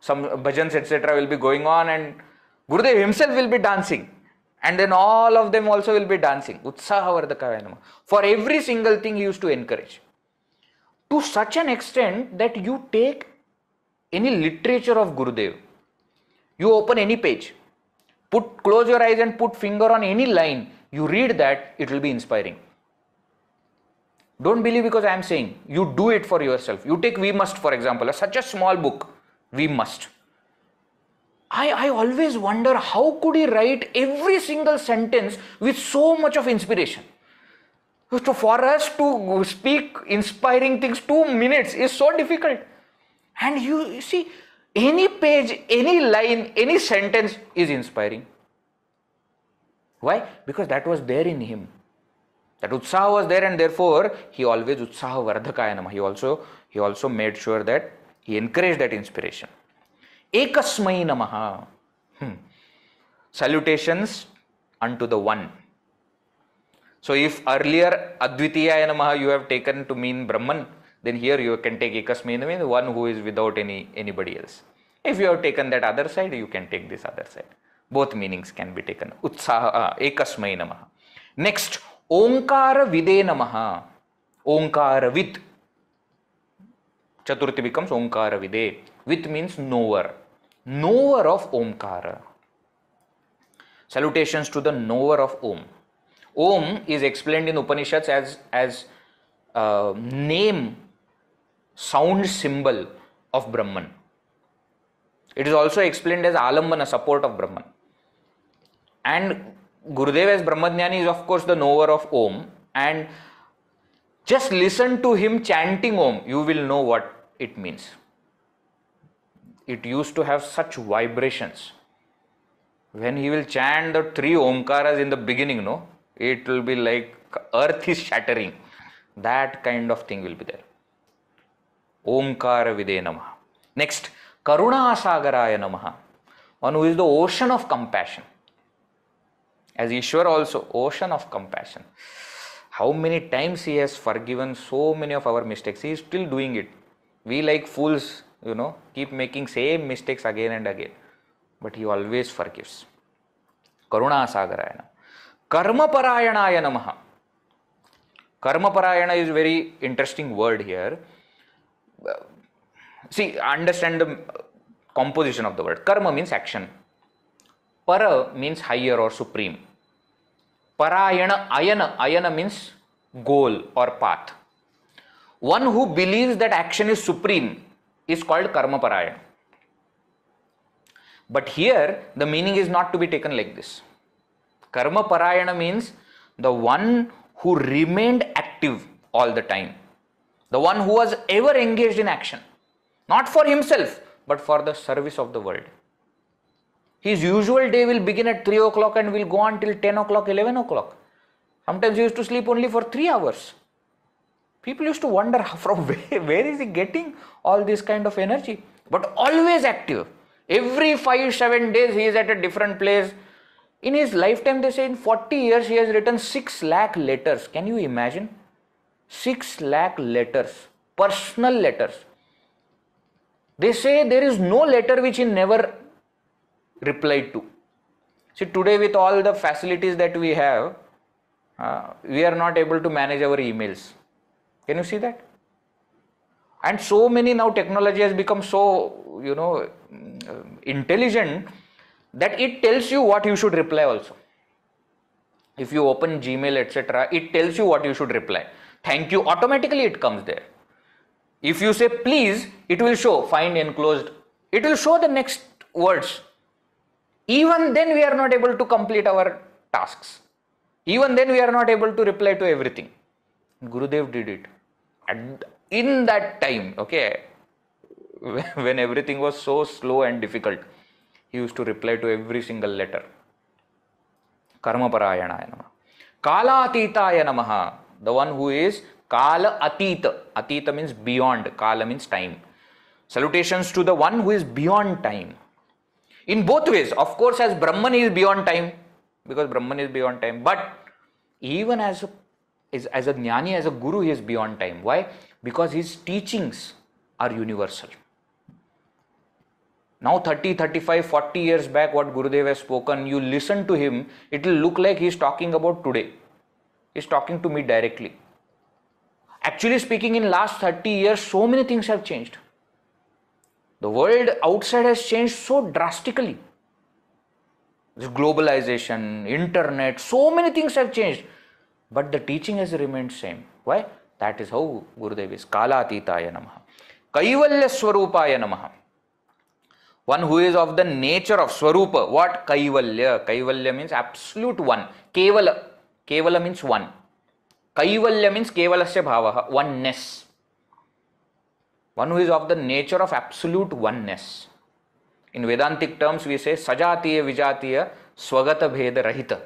some bhajans etc. will be going on, and Gurudev himself will be dancing, and then all of them also will be dancing. Utsaha Vardhakaya Namaha. For every single thing he used to encourage. To such an extent that you take any literature of Gurudev, you open any page, close your eyes and put finger on any line, you read that, it will be inspiring. Don't believe because I am saying, you do it for yourself. You take We Must, for example, such a small book, We Must. I always wonder how could he write every single sentence with so much of inspiration. So for us to speak inspiring things 2 minutes is so difficult. And you see, any page, any line, any sentence is inspiring. Why? Because that was there in him. That Utsaha was there, and therefore he always Utsaha Vardhakaya Namaha. He also made sure that he encouraged that inspiration. Ekasmai Namaha. Salutations unto the one. So if earlier Advitiyaya Namaha you have taken to mean Brahman, then here you can take Ekasmai Namaha, the one who is without anybody else. If you have taken that other side, you can take this other side. Both meanings can be taken. Utsaha, Ekasmai Namaha. Next, Omkara Vide Namaha. Omkara Vid. Chaturthi becomes Omkara Vide. Vid means knower. Knower of Omkara. Salutations to the knower of Om. Om is explained in Upanishads as name, sound symbol of Brahman. It is also explained as Alambana, support of Brahman. And Gurudev as Brahmajnani is of course the knower of Om, and just listen to him chanting Om, you will know what it means. It used to have such vibrations. When he will chant the 3 Omkaras in the beginning, it will be like earth is shattering. That kind of thing will be there. Omkara Vide Namaha. Next, Karuna Sagaraya Namaha. One who is the ocean of compassion. As Ishwar also, ocean of compassion. How many times he has forgiven so many of our mistakes. He is still doing it. We like fools, keep making same mistakes again and again. But he always forgives. Karuna Sagaraya Namaha. Karma Parayanaya Namaha. Karma Parayana is a very interesting word here. See, understand the composition of the word. Karma means action. Para means higher or supreme. Parayana, ayana means goal or path. One who believes that action is supreme is called Karma Parayana. But here the meaning is not to be taken like this. Karma Parayana means the one who remained active all the time. The one who was ever engaged in action. Not for himself, but for the service of the world. His usual day will begin at 3 o'clock and will go on till 10 o'clock, 11 o'clock. Sometimes he used to sleep only for 3 hours. People used to wonder from where is he getting all this kind of energy. But always active. Every 5-7 days he is at a different place. In his lifetime, they say in 40 years he has written 6 lakh letters. Can you imagine? 6 lakh letters. Personal letters. They say there is no letter which he never replied to. See, today with all the facilities that we have, we are not able to manage our emails. Can you see that? And so many now technology has become so, intelligent that it tells you what you should reply also. If you open Gmail, etc., it tells you what you should reply. Thank you, automatically it comes there. If you say please, it will show find enclosed. It will show the next words. Even then we are not able to complete our tasks. Even then we are not able to reply to everything. Gurudev did it. And in that time, okay, when everything was so slow and difficult, he used to reply to every single letter. Karmaparayana namaha. Kala atitaya namaha. The one who is Kala Atita. Atita means beyond. Kala means time. Salutations to the one who is beyond time. In both ways, of course, as Brahman is beyond time, because Brahman is beyond time, but even as a Jnani, as a Guru, he is beyond time. Why? Because his teachings are universal. Now 30, 35, 40 years back, what Gurudev has spoken, you listen to him, it will look like he is talking about today. He is talking to me directly. Actually speaking, in last 30 years, so many things have changed. The world outside has changed so drastically. This globalization, internet, so many things have changed. But the teaching has remained same. Why? That is how Gurudev is. Kalatitaya namaha. Kaivalya Swarupaya namaha. One who is of the nature of Swarupa. What? Kaivalya. Kaivalya means absolute one. Kevala. Kevala means one. Kaivalya means kevalasya bhavaha. Oneness. One who is of the nature of absolute oneness. In Vedantic terms, we say Sajatiya Vijatiya Swagata Bheda Rahita.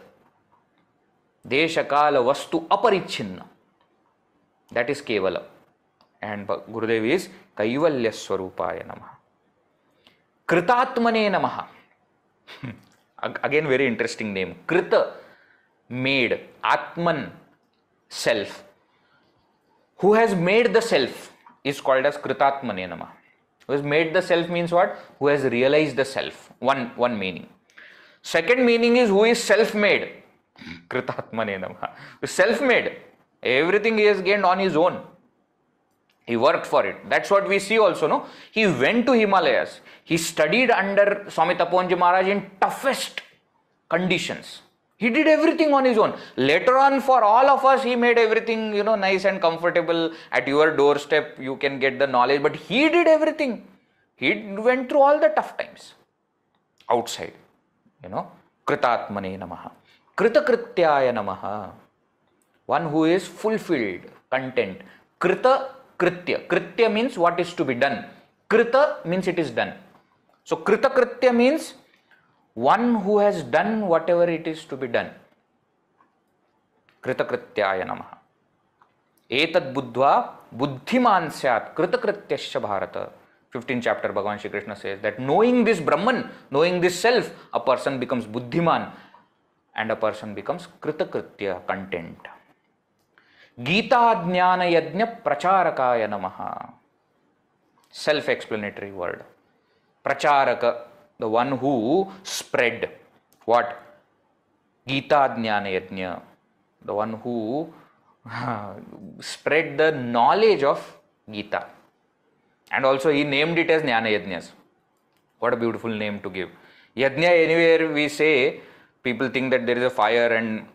Desha Kala Vastu Aparichinna. That is Kevala. And Gurudev is Kaivalya Swarupaya Namaha. Kritatmane Namaha. Again, very interesting name. Krita, made. Atman, self. Who has made the self is called as Kritatmane Namaha. Who has made the self means what? Who has realized the self. One meaning. Second meaning is who is self-made. Kritatmane Namaha. Self-made. Everything he has gained on his own. He worked for it. That's what we see also, no? He went to Himalayas. He studied under Swami Taponji Maharaj in toughest conditions. He did everything on his own. Later on, for all of us, he made everything, nice and comfortable. At your doorstep, you can get the knowledge. But he did everything. He went through all the tough times outside. Kritatmane namaha. Kritakrityaya namaha. One who is fulfilled, content. Krita kritya. Kritya means what is to be done. Krita means it is done. So kritakritya means one who has done whatever it is to be done. Kritakrityaya namaha. Etad buddhva buddhiman syat kritakrityasya bharata. 15th chapter Bhagavan Shri Krishna says that knowing this Brahman, knowing this self, a person becomes buddhiman and a person becomes kritakritya, content. Gita Jnana Yagna Pracharakaya namaha. Self-explanatory word. Pracharaka, the one who spread what? Gita Jnana Yagna, the one who spread the knowledge of Gita. And also he named it as Jnana Yajnas. What a beautiful name to give. Yajna, anywhere we say, people think that there is a fire and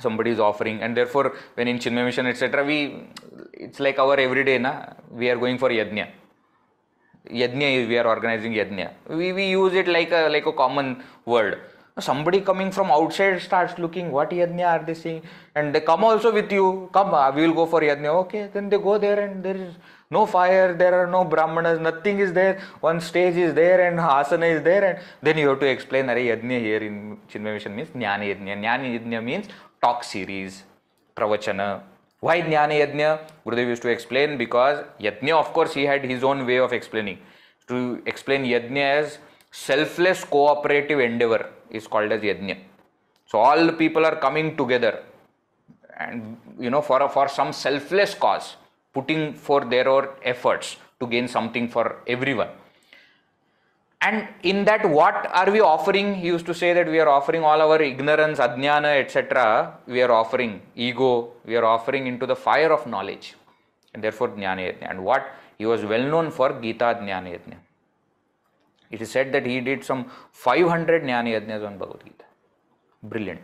somebody is offering, and therefore when in Chinmaya mission, etc., it's like our everyday, we are going for Yajna. Yajna, we are organizing Yajna. We use it like a common word. Somebody coming from outside starts looking, what Yajna are they saying? And they come also with you, come, we will go for Yajna. Okay, then they go there and there is no fire, there are no brahmanas, nothing is there. One stage is there and asana is there, and then you have to explain, Yajna here in Chinmaya mission means Jnana Yajna. Jnana Yajna means talk series, pravachana. Why Jnana Yajna? Gurudev used to explain because Yajna, of course, he had his own way of explaining. To explain Yajna as selfless cooperative endeavor is called as Yajna. So all the people are coming together and for some selfless cause, putting forth their own efforts to gain something for everyone. And in that, what are we offering? He used to say that we are offering all our ignorance, ajnana, etc. We are offering ego. We are offering into the fire of knowledge. and therefore Jnana Yajna. And what he was well known for, Gita Jnana Yajna. It is said that he did some 500 Jnana Yajnas on Bhagavad Gita. Brilliant,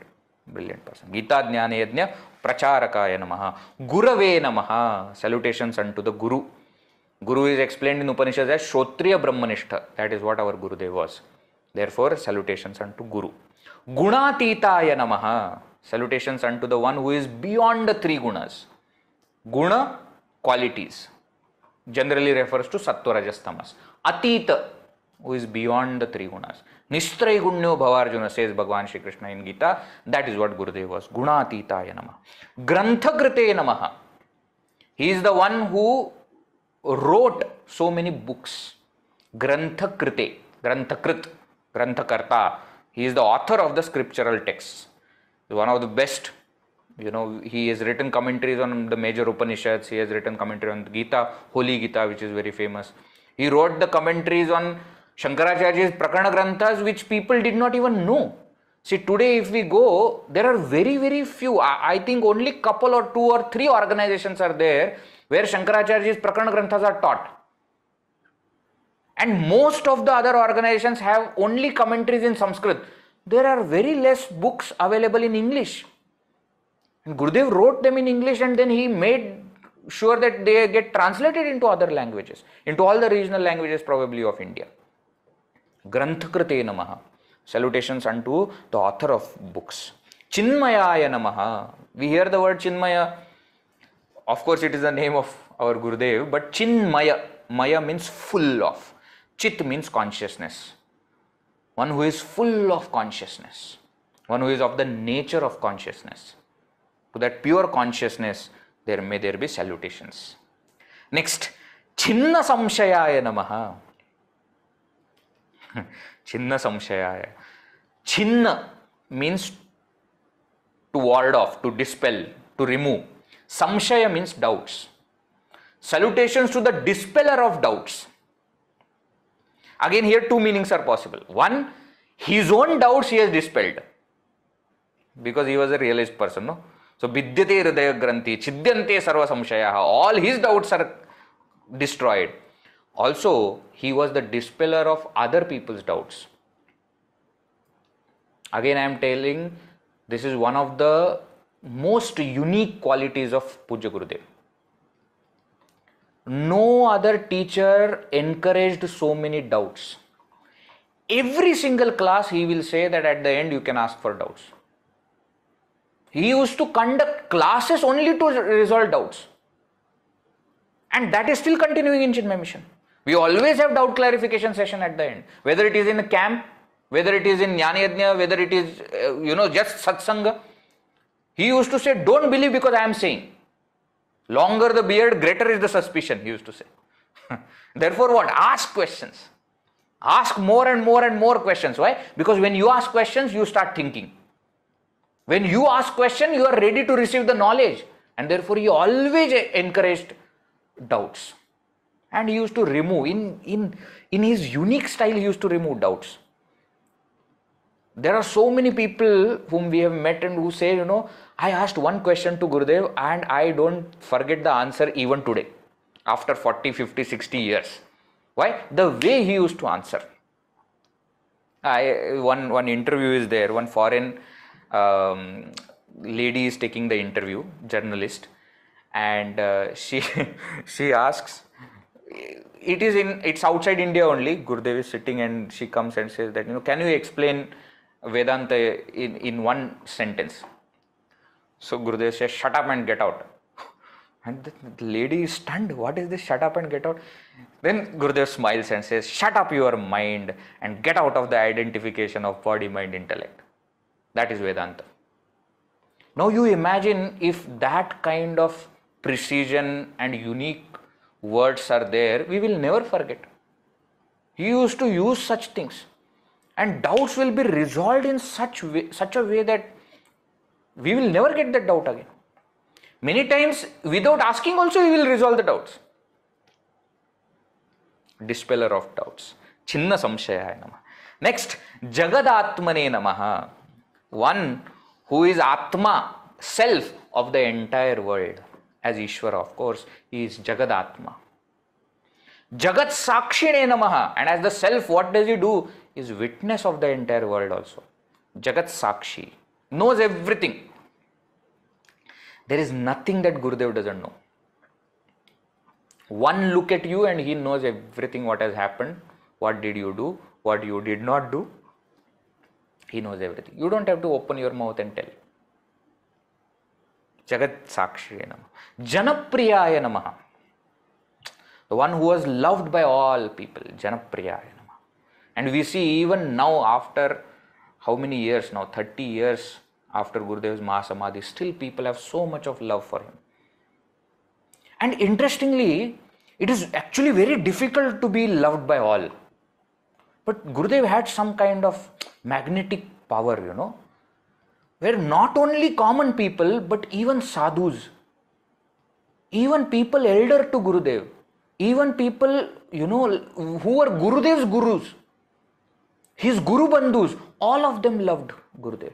brilliant person. Gita Jnana Yajna Pracharakaya Namaha. Gurave Namaha. Salutations unto the Guru. Guru is explained in Upanishads as Shrotriya Brahmanishtha. That is what our Gurudev was. Therefore, salutations unto Guru. Gunatitaya Namaha. Salutations unto the one who is beyond the three gunas. Guna, qualities. Generally refers to Sattva, Rajas, Tamas. Atita, who is beyond the three gunas. Nistray Gunyo Bhavarjuna, says Bhagavan Shri Krishna in Gita. That is what Gurudev was. Gunatitaya Namaha. Granthakrite Namaha. He is the one who wrote so many books. Granthakrite, Granthakrit, Granthakarta. He is the author of the scriptural texts. One of the best. He has written commentaries on the major Upanishads. He has written commentary on Gita, Holy Gita, which is very famous. He wrote the commentaries on Shankaracharya's Prakarana Granthas, which people did not even know. See, today if we go, there are very, very few. I think only couple or 2 or 3 organizations are there where Shankaracharya's Prakarana Granthas are taught. And most of the other organizations have only commentaries in Sanskrit. There are very less books available in English. And Gurudev wrote them in English, and then he made sure that they get translated into other languages, into all the regional languages probably of India. Granthakrite Namaha. Salutations unto the author of books. Chinmayaya Namaha. We hear the word Chinmaya. Of course, it is the name of our Gurudev, but Chinmaya. Maya means full of. Chit means consciousness. One who is full of consciousness. One who is of the nature of consciousness. To that pure consciousness, there be salutations. Next, Chinna Samshayaya Namaha. Chinna Samshayaya. Chinna means to ward off, to dispel, to remove. Samshaya means doubts. Salutations to the dispeller of doubts. Again, here 2 meanings are possible. One, his own doubts he has dispelled. Because he was a realist person, no? So, Vidyate Hridaya Granthi, Chidyante Sarva Samshayaha. All his doubts are destroyed. Also, he was the dispeller of other people's doubts. Again, I am telling, this is one of the most unique qualities of Pujya Gurudev. No other teacher encouraged so many doubts. Every single class he will say that at the end you can ask for doubts. He used to conduct classes only to resolve doubts. And that is still continuing in Chinmaya Mission. We always have doubt clarification session at the end. Whether it is in a camp, whether it is in Jnana Yajna, whether it is, just satsanga. He used to say, don't believe because I am saying. Longer the beard, greater is the suspicion, he used to say. Therefore what? Ask questions. Ask more and more and more questions. Why? Because when you ask questions, you start thinking. When you ask questions, you are ready to receive the knowledge. And therefore he always encouraged doubts. And he used to remove, in his unique style, he used to remove doubts. There are so many people whom we have met and who say, I asked one question to Gurudev and I don't forget the answer even today, after 40, 50, 60 years. Why? The way he used to answer. One interview is there, one foreign lady is taking the interview, journalist, and she asks, it's outside India only, Gurudev is sitting and she comes and says that, can you explain Vedanta in one sentence? So Gurudev says, shut up and get out. And the lady is stunned. What is this shut up and get out? Then Gurudev smiles and says, shut up your mind and get out of the identification of body, mind, intellect. That is Vedanta. Now you imagine if that kind of precision and unique words are there, we will never forget. He used to use such things. And doubts will be resolved in such a way that we will never get that doubt again. Many times, without asking also, we will resolve the doubts. Dispeller of doubts. Chinna Samshayaya Namaha. Next, Jagadatmane Namaha. One who is Atma, self of the entire world. as Ishvara, of course, he is Jagadatma. Jagat Sakshine Namaha. And as the self, what does he do? He is witness of the entire world also. Jagat Sakshi. Knows everything. There is nothing that Gurudev doesn't know. One look at you and he knows everything what has happened. What did you do? What you did not do? He knows everything. You don't have to open your mouth and tell. Jagat Sakshaya Namaha. Janapriyaya Namaha. The one who was loved by all people. Janapriyaya Namaha. And we see even now after how many years now? 30 years after Gurudev's Mahasamadhi, still people have so much of love for him. And interestingly, it is actually very difficult to be loved by all. But Gurudev had some kind of magnetic power, where not only common people, but even sadhus, even people elder to Gurudev, even people, who were Gurudev's gurus, his Guru Bandhus, all of them loved Gurudev.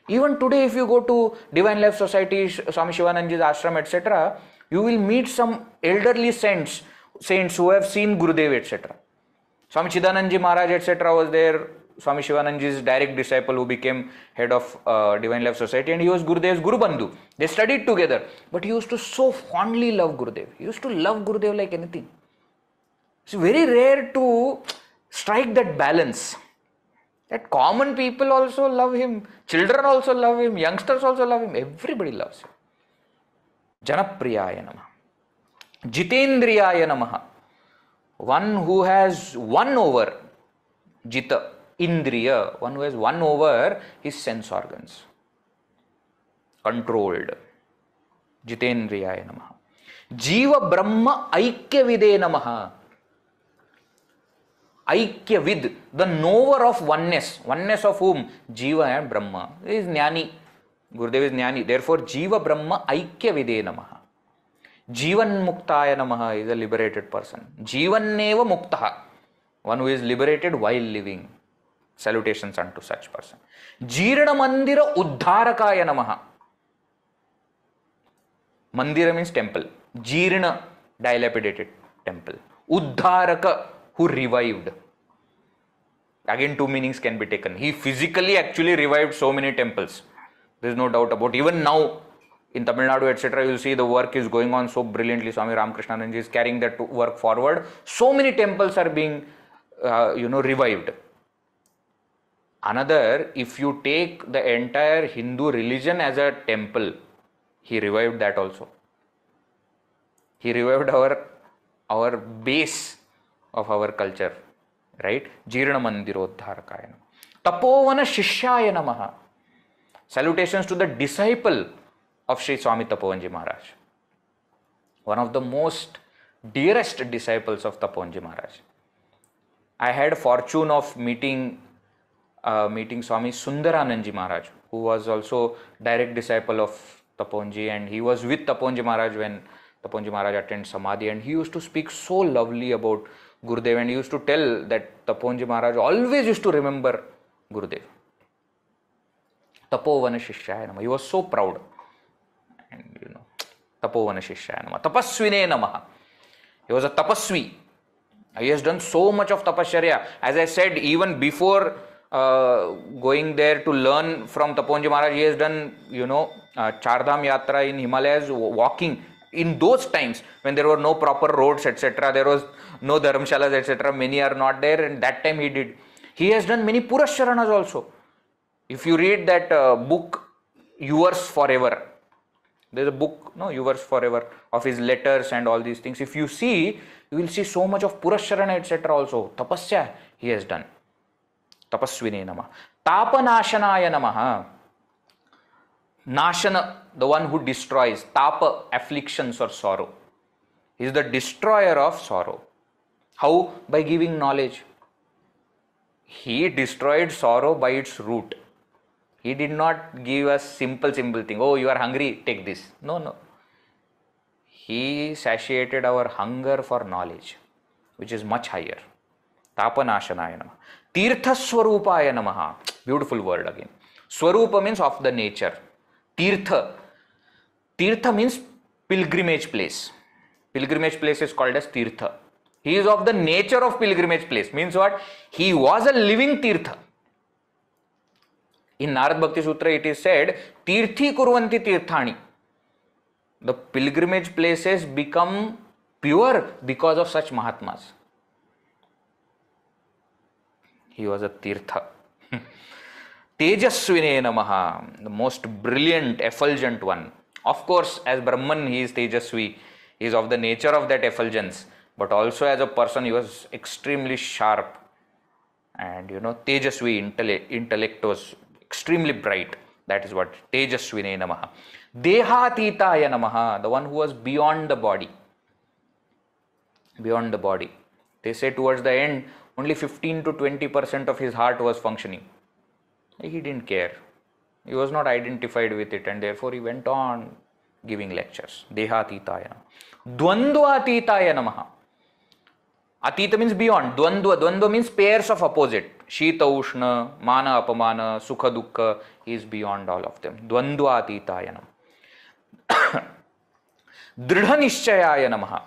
Even today, if you go to Divine Life Society, Swami Shivanandaji's ashram, etc., you will meet some elderly saints who have seen Gurudev, etc. Swami Chidanandaji Maharaj, etc. was there. Swami Shivanandaji's direct disciple who became head of Divine Life Society, and he was Gurudev's Guru Bandhu. They studied together, but he used to so fondly love Gurudev. He used to love Gurudev like anything. It's very rare to strike that balance. That common people also love him, children also love him, youngsters also love him, everybody loves him. Janapriyaya Namaha. Jitendriyaya Namaha. One who has won over, Jita, Indriya, one who has won over his sense organs. Controlled. Jitendriyaya Namaha. Jiva Brahma Aikyavide Namaha. Aikyavid, the knower of oneness. Oneness of whom? Jiva and Brahma. He is Jnani. Gurudev is Jnani. Therefore, Jiva Brahma Aikyavide Namaha. Jivan Muktaya Namaha is a liberated person. Jivanneva Muktaha, one who is liberated while living. Salutations unto such person. Jirna Mandira Uddharakaya Namaha. Mandira means temple. Jirna, dilapidated temple. Uddharaka, who revived. Again, two meanings can be taken. He physically actually revived so many temples. There is no doubt about it. Even now, in Tamil Nadu, etc., you will see the work is going on so brilliantly. Swami Ramakrishnananji is carrying that work forward. So many temples are being, revived. Another, if you take the entire Hindu religion as a temple, he revived that also. He revived our base of our culture, right? Jirna Mandirodharakaya Namaha. Tapovana Shishyaya Namaha. Salutations to the disciple of Sri Swami Tapovanji Maharaj. One of the most dearest disciples of Tapovanji Maharaj. I had fortune of meeting Swami Sundarananji Maharaj, who was also direct disciple of Tapovanji, and he was with Tapovanji Maharaj when Tapovanji Maharaj attended Samadhi, and he used to speak so lovely about Gurudev, and he used to tell that Tapovanji Maharaj always used to remember Gurudev. Tapovana Shishyaya Namaha. He was so proud. And Tapovana Shishyaya Namaha. Tapasvine Namaha. He was a tapasvi. He has done so much of tapasya. As I said, even before going there to learn from Tapovanji Maharaj, he has done, Chardham Yatra in Himalayas, walking. In those times when there were no proper roads, etc., there was no dharamshalas, etc., many are not there, and that time he did. He has done many Purasharanas also. If you read that book, Yours Forever, there is a book, Yours Forever, of his letters and all these things. If you see, you will see so much of Purasharana, etc. also. Tapasya he has done. Tapasvine Namaha. Tapanashanaya Namaha. Nashana, the one who destroys. Tapa, afflictions or sorrow. He is the destroyer of sorrow. How? By giving knowledge. He destroyed sorrow by its root. He did not give us simple thing. Oh, you are hungry, take this. No. He satiated our hunger for knowledge, which is much higher. Tapanashanaya Namaha. Tirtha Swarupaya Namaha. Beautiful word again. Swarupa means of the nature. Tirtha. Tirtha means pilgrimage place. Pilgrimage place is called as Tirtha. He is of the nature of pilgrimage place. Means what? He was a living Tirtha. In Narad Bhakti Sutra it is said, Tirthi kurvanti tirthani. The pilgrimage places become pure because of such Mahatmas. He was a Tirtha. Tejasvine Namaha, the most brilliant, effulgent one. Of course, as Brahman, he is Tejasvi. He is of the nature of that effulgence. But also as a person, he was extremely sharp. And Tejasvi intellect was extremely bright. That is what Tejasvine Namaha. Dehatitaya Namaha, the one who was beyond the body. Beyond the body. They say towards the end, only 15 to 20% of his heart was functioning. He didn't care. He was not identified with it, and therefore he went on giving lectures. Dehatitaya Namaha. Dvandvatitaya Namaha. Atita means beyond. Dvandva means pairs of opposite. Shita Ushna, Mana Apamana, Sukha Dukkha. He is beyond all of them. Dvandvatitaya Namaha. Dridha Nishchayaya Namaha.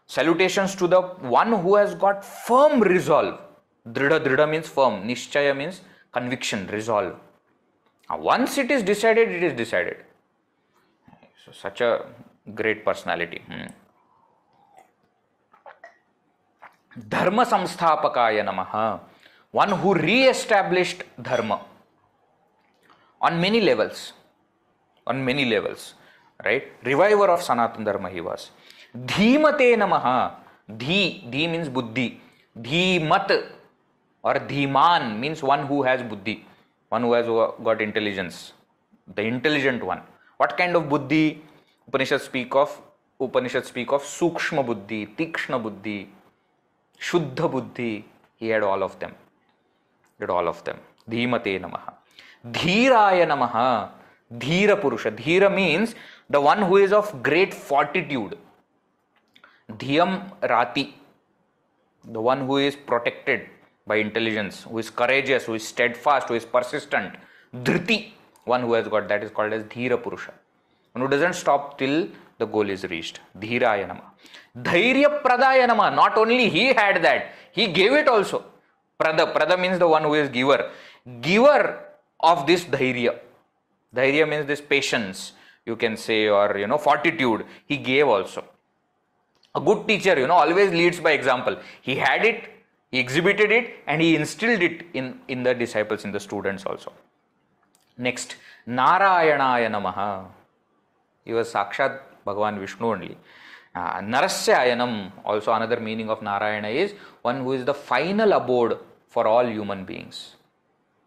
Salutations to the one who has got firm resolve. Dridha means firm. Nishchaya means conviction, resolve. Once it is decided, it is decided. So such a great personality. Dharma Samsthapakaya Namaha. One who re-established Dharma on many levels. On many levels. Right? Reviver of Sanatana Dharma he was. Dhimate Namaha. Dhi means buddhi. Dhimat or Dhiman means one who has buddhi. One who has got intelligence. The intelligent one. What kind of buddhi? Upanishads speak of Sukshma buddhi, Tikshna buddhi, Shuddha buddhi. He had all of them. Dhimate Namaha. Dhiraya Namaha. Dhira Purusha. Dhira means the one who is of great fortitude. Dhyam Rati. The one who is protected by intelligence, who is courageous, who is steadfast, who is persistent. Dhriti. One who has got that is called as Dhira Purusha. One who doesn't stop till the goal is reached. Dhiraya Namaha. Dhairya Pradaya Namaha. Not only he had that, he gave it also. Prada means the one who is giver. Giver of this dhairya. Dhairya means this patience, you can say, or fortitude. He gave also. A good teacher, always leads by example. He had it, he exhibited it, and he instilled it in the disciples, in the students also. Next, Narayanaya Namaha. He was Sakshat Bhagavan Vishnu only. Narasyayanam, also another meaning of Narayana is one who is the final abode for all human beings.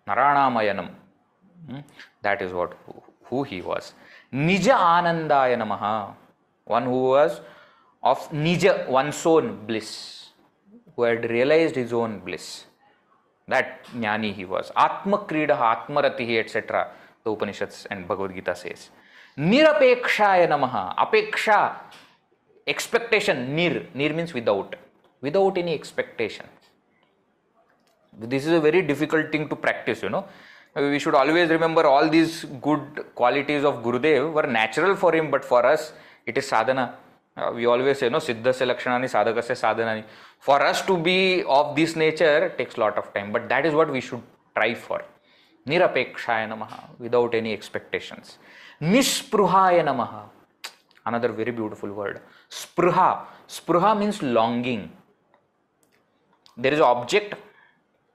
Naranamayanam. That is who he was. Nija Anandaya Namaha. One who was of Nija, one's own bliss. Who had realized his own bliss. That Jnani he was. Atma Kridaha, Atmaratihi, etc. The Upanishads and Bhagavad Gita says. Nirapekshaya Namaha. Apeksha, expectation. Nir means without. Without any expectation. This is a very difficult thing to practice, We should always remember all these good qualities of Gurudev were natural for him, but for us, it is sadhana. We always say, Siddhasya Lakshanani Sadhakasya Sadhanani. For us to be of this nature takes a lot of time, but that is what we should try for. Nirapekshaya Namaha, without any expectations. Nispruhaya Namaha, another very beautiful word. Spruha means longing. There is an object,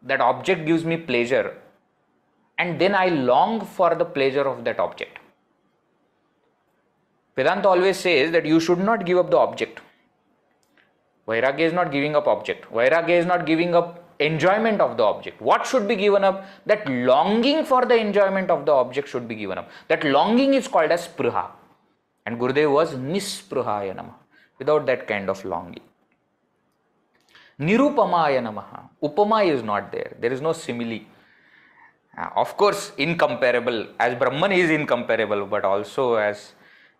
that object gives me pleasure, and then I long for the pleasure of that object. Vedanta always says that you should not give up the object. Vairagya is not giving up object. Vairagya is not giving up enjoyment of the object. What should be given up? That longing for the enjoyment of the object should be given up. That longing is called as spruha. And Gurudev was nispruhaya namaha, without that kind of longing. Nirupamaya namaha. Upama is not there. There is no simile. Of course, incomparable. As Brahman he is incomparable, but also as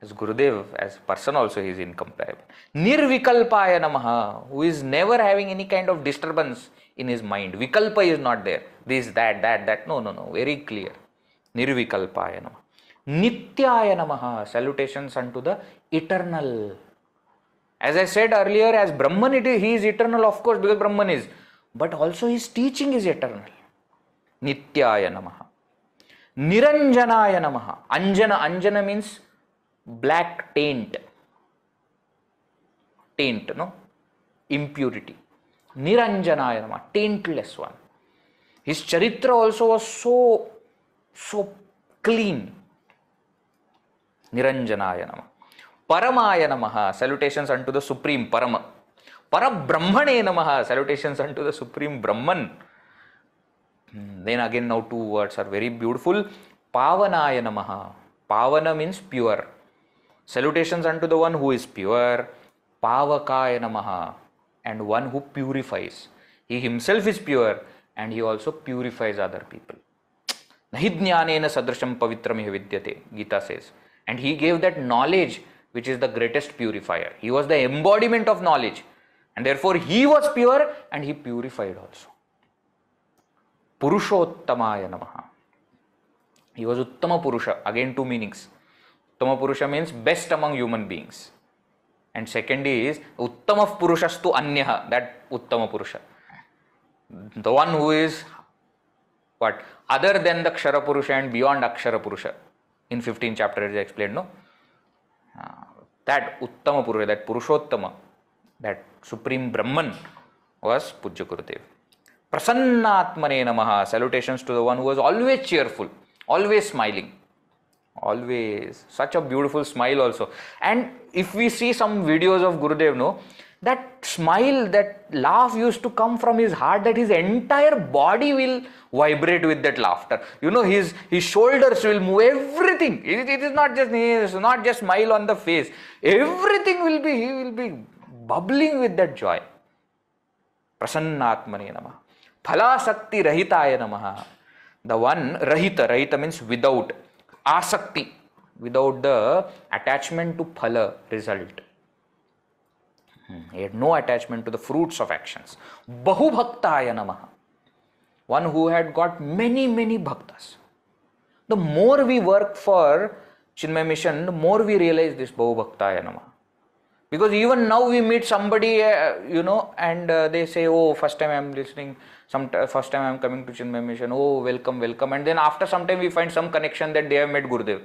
Gurudev, as person also he is incomparable. Nirvikalpaya namaha, who is never having any kind of disturbance in his mind. Vikalpa is not there. This, that. No. Very clear. Nirvikalpaya namaha. Nityaya namaha. Salutations unto the eternal. As I said earlier, as Brahman he is eternal, of course, because Brahman is. But also his teaching is eternal. Nityaya Namaha. Niranjanaya Namaha. Anjana means black taint. Taint, no? Impurity. Niranjanaya Namaha. Taintless one. His charitra also was so clean. Niranjanaya Namaha. Paramaya Namaha. Salutations unto the Supreme Parama. Parabrahmane Namaha. Salutations unto the Supreme Brahman. Then again now two words are very beautiful. Pavanaya Namaha. Pavana means pure. Salutations unto the one who is pure. Pavakaya Namaha. And one who purifies. He himself is pure and he also purifies other people. Nahi jnanena sadrisham pavitram iha vidyate, Gita says. And he gave that knowledge which is the greatest purifier. He was the embodiment of knowledge. And therefore he was pure and he purified also. Purushottamaya Namaha. He was Uttama Purusha. Again two meanings. Uttama Purusha means best among human beings. And second is Uttama Purushastu Anyaha. That Uttama Purusha. The one who is what? Other than the Kshara Purusha and beyond Akshara Purusha. In 15th chapter it is explained, no? That Uttama Purusha, that Purushottama, that Supreme Brahman was Pujya Gurudev. Prasannatmane Namaha. Salutations to the one who was always cheerful, always smiling. Always. Such a beautiful smile also. And if we see some videos of Gurudev, no, that smile, that laugh used to come from his heart, that his entire body will vibrate with that laughter. You know, his shoulders will move, everything. It is not just smile on the face. Everything will be, he will be bubbling with that joy. Prasannatmane Namaha. Phalasakti Rahitaya Namaha. The one, Rahita means without. Asakti, without the attachment to phala, result. He had no attachment to the fruits of actions. Bahubhaktaya Namaha. One who had got many bhaktas. The more we work for Chinmaya Mission, the more we realize this Bahubhaktaya Namaha. Because even now we meet somebody, and they say, oh, first time I am listening, first time I am coming to Chinmaya Mission, oh, welcome. And then after some time we find some connection that they have met Gurudev.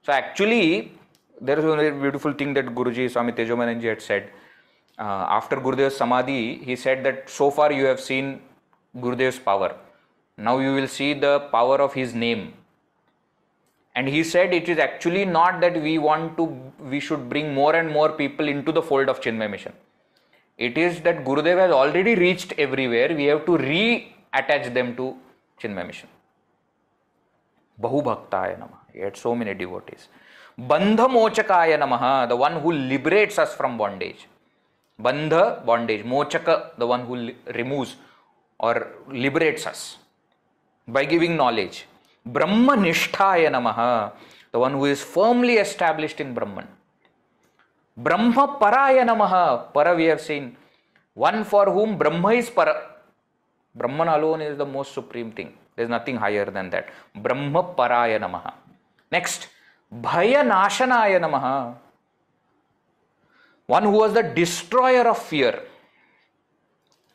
So actually, there is a very beautiful thing that Guruji, Swami Tejomananji had said. After Gurudev's Samadhi, he said that so far you have seen Gurudev's power. Now you will see the power of his name. And he said it is actually not that we should bring more and more people into the fold of Chinmaya Mission. It is that Gurudev has already reached everywhere. We have to re-attach them to Chinmaya Mission. Bahubhaktaya Namaha. He had so many devotees. Bandha Mochakaya Namaha. The one who liberates us from bondage. Bandha, bondage. Mochaka, the one who removes or liberates us by giving knowledge. Brahma Nishtaya Namaha. The one who is firmly established in Brahman. Brahma Paraya Namaha. Para we have seen. One for whom Brahma is Para. Brahman alone is the most supreme thing. There is nothing higher than that. Brahma Paraya Namaha. Next. Bhaya Nashanaya Namaha. One who was the destroyer of fear.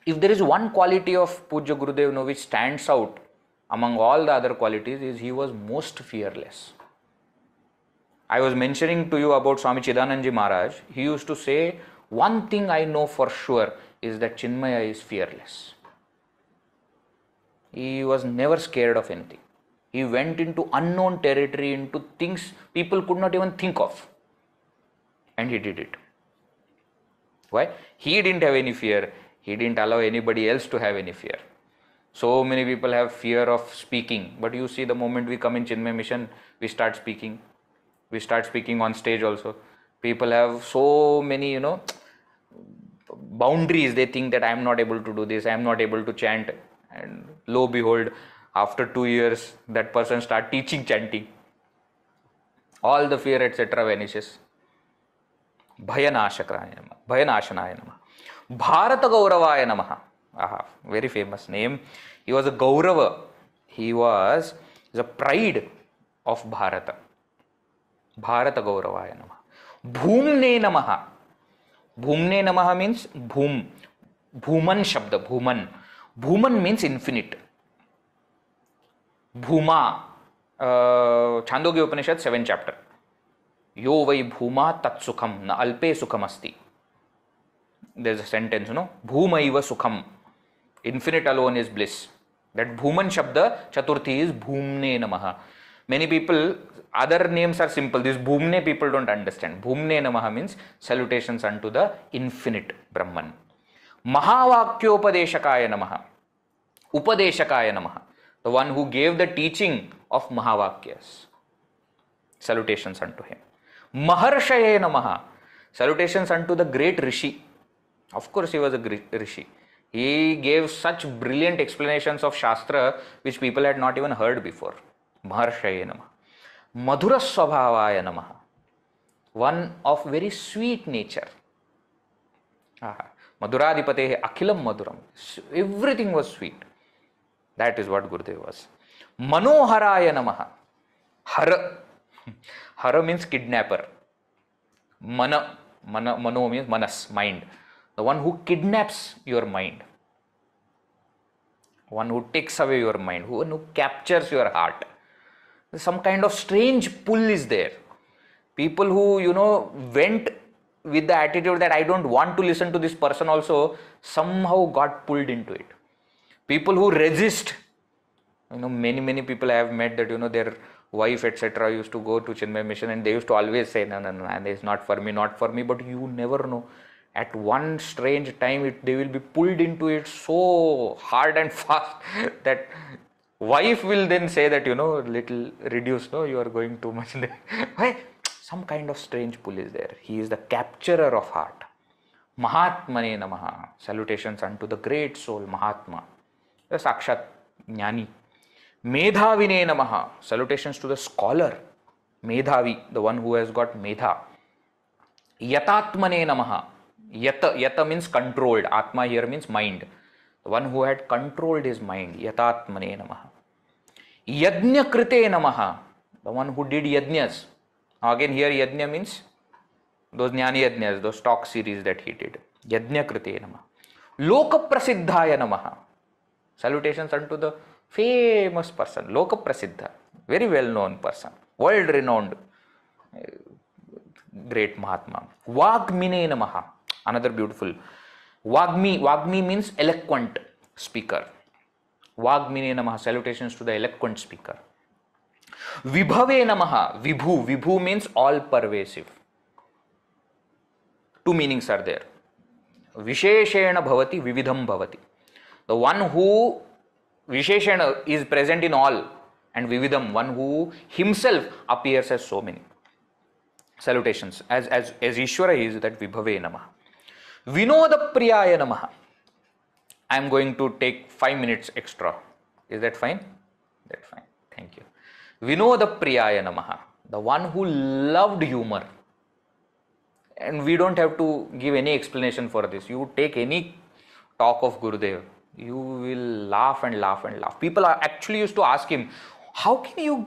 If there is one quality of Pujya Gurudev which stands out among all the other qualities, is he was most fearless. I was mentioning to you about Swami Chidananji Maharaj. He used to say, one thing I know for sure is that Chinmaya is fearless. He was never scared of anything. He went into unknown territory, into things people could not even think of. And he did it. Why? He didn't have any fear. He didn't allow anybody else to have any fear. So many people have fear of speaking. But you see, the moment we come in Chinmaya Mission, we start speaking. We start speaking on stage also. People have so many, boundaries. They think that I am not able to do this. I am not able to chant. And lo behold, after 2 years, that person start teaching chanting. All the fear, etc. vanishes. Bhayanashanaya Namaha. Bharata Gauravaya Namaha. Aha, very famous name. He was a Gaurava. He was the pride of Bharata. Bharata Gauravaya Namaha. Bhumne Namaha. Bhumne Namaha means Bhum. Bhuman Shabda. Bhuman. Bhuman means infinite. Bhuma. Chandogya Upanishad 7th chapter. Yo vai bhuma tat sukham na alpe sukham asti. There's a sentence, Bhumaiva sukham. Infinite alone is bliss. That Bhuman Shabda Chaturthi is Bhumne Namaha. Many people, other names are simple. This Bhumne people don't understand. Bhumne Namaha means salutations unto the infinite Brahman. Mahavakyopadeshakaya Namaha. Upadeshakaya Namaha. The one who gave the teaching of Mahavakyas. Salutations unto him. Maharshaye Namaha. Salutations unto the great Rishi. Of course, he was a great Rishi. He gave such brilliant explanations of Shastra which people had not even heard before. Maharshaye Namaha. Madhura Swabhavaya Namaha. One of very sweet nature. Madhuradhipatehe Akhilam Madhuram. Everything was sweet. That is what Gurudev was. Manoharaya Namaha. Hara. Hara means kidnapper. Mano means manas, mind. The one who kidnaps your mind. One who takes away your mind. One who captures your heart. Some kind of strange pull is there. People who, went with the attitude that I don't want to listen to this person also, somehow got pulled into it. People who resist. Many people I have met that, their wife, etc. used to go to Chinmaya mission and they used to always say, no, it's not for me. But you never know. At one strange time, they will be pulled into it so hard and fast that wife will then say that, little reduce, no, you are going too much there. Why? Some kind of strange pull is there. He is the capturer of heart. Mahatmane Namaha. Salutations unto the great soul, Mahatma. The Sakshat Jnani. Medhavine Namaha. Salutations to the scholar. Medhavi, the one who has got Medha. Yatatmane Namaha. Yata means controlled. Atma here means mind. The one who had controlled his mind. Yatatmane Namaha. Yagna Krite Namaha. The one who did yajnas. Again here yajna means those jnani yajnas, those talk series that he did. Yajna Krite Namaha. Loka Prasiddhaya Namaha. Salutations unto the famous person. Loka Prasiddha. Very well known person. World renowned. Great Mahatma. Vagmine Namaha. Another beautiful. Vagmi means eloquent speaker. Vagmine Namaha. Salutations to the eloquent speaker. Vibhave Namaha. Vibhu means all pervasive. Two meanings are there. Visheshena bhavati, vividham bhavati. The one who Visheshena is present in all, and vividham, one who himself appears as so many. Salutations. As Ishvara he is that Vibhave Namaha. Vinoda Priyaya Namaha. I am going to take 5 minutes extra. Is that fine? That's fine. Thank you. Vinoda Priyaya Namaha. The one who loved humor. And we don't have to give any explanation for this. You take any talk of Gurudev, you will laugh and laugh and laugh. People actually used to ask him, how can you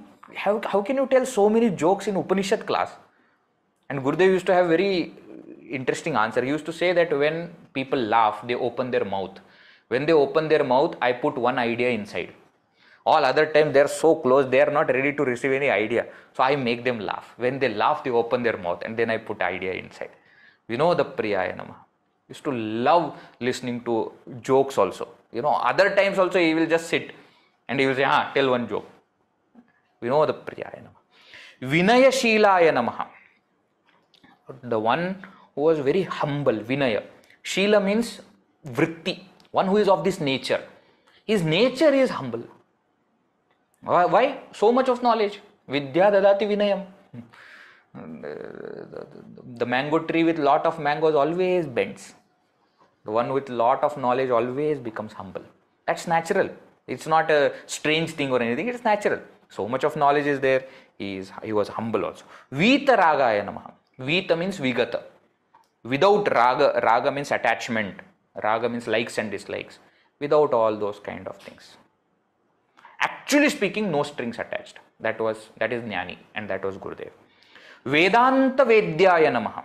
tell so many jokes in Upanishad class? And Gurudev used to have very interesting answer. He used to say that when people laugh, they open their mouth. When they open their mouth, I put one idea inside. All other times they are so close, they are not ready to receive any idea. So I make them laugh. When they laugh, they open their mouth and then I put idea inside. The Priyaya Namaha. Used to love listening to jokes also. Other times also he will just sit and he will say, tell one joke. The Priyaya Namaha. Vinaya Shilaya Namaha. The one who was very humble, Vinaya. Shila means vritti, one who is of this nature. His nature is humble. Why? So much of knowledge. Vidya dadati vinayam. The mango tree with lot of mangoes always bends. The one with lot of knowledge always becomes humble. That's natural. It's not a strange thing or anything. It's natural. So much of knowledge is there. He was humble also. Vita ragaya namaha. Vita means vigata. Without raga, raga means attachment. Raga means likes and dislikes. Without all those kind of things. Actually speaking, no strings attached. That is Jnani and that was Gurudev. Vedanta Vedyaya Namaha.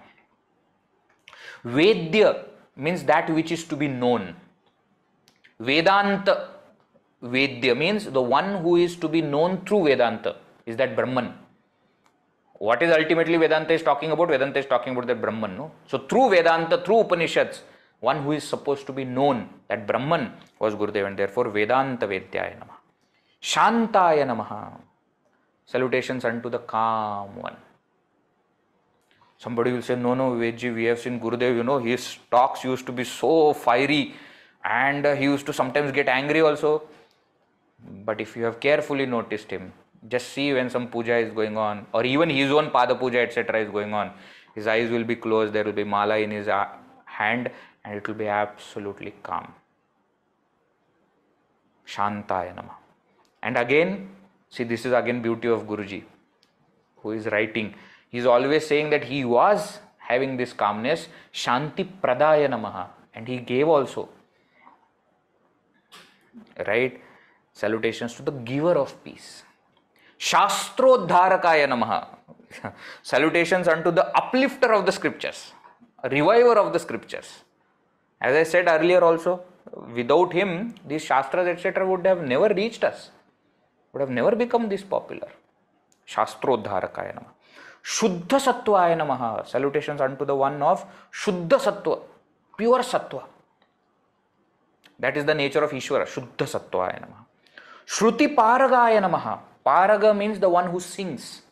Vedya means that which is to be known. Vedanta Vedya means the one who is to be known through Vedanta is that Brahman. What is ultimately Vedanta is talking about? Vedanta is talking about that Brahman. No? So through Vedanta, through Upanishads, one who is supposed to be known, that Brahman was Gurudev, and therefore Vedanta Vedyaya Namaha. Shantaya Namaha. Salutations unto the calm one. Somebody will say, no, Vedji, we have seen Gurudev, his talks used to be so fiery and he used to sometimes get angry also. But if you have carefully noticed him, just see when some puja is going on, or even his own pada puja, etc. is going on, his eyes will be closed, there will be mala in his hand, and it will be absolutely calm. Shantaya Nama. And again, see, this is again beauty of Guruji, who is writing. He is always saying that he was having this calmness, Shanti Pradaya Namaha, and he gave also. Right? Salutations to the giver of peace. Shastrodharakaya Namaha. Salutations unto the uplifter of the scriptures, a reviver of the scriptures. As I said earlier also, without him, these Shastras etc. would have never reached us, would have never become this popular. Shastrodharakaya Namaha. Shuddha Sattvaya Namaha. Salutations unto the one of Shuddha Sattva, pure Sattva. That is the nature of Ishvara, Shuddha Sattvaya Namaha. Shruti Paragaya Namaha. Paraga means the one who sings.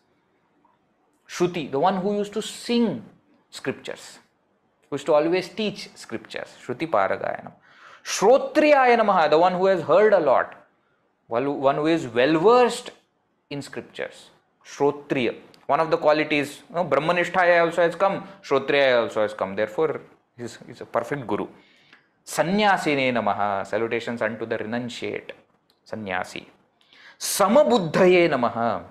Shruti, the one who used to sing scriptures, who used to always teach scriptures. Shruti Paragaya Namaha. Shrotriyaya Namaha, the one who has heard a lot, one who is well versed in scriptures. Shrotriya. One of the qualities, Brahmanishtaya also has come, Shrotriya also has come. Therefore, he is a perfect guru. Sannyasine Namaha. Salutations unto the renunciate, sannyasi. Samabuddhaye Namaha.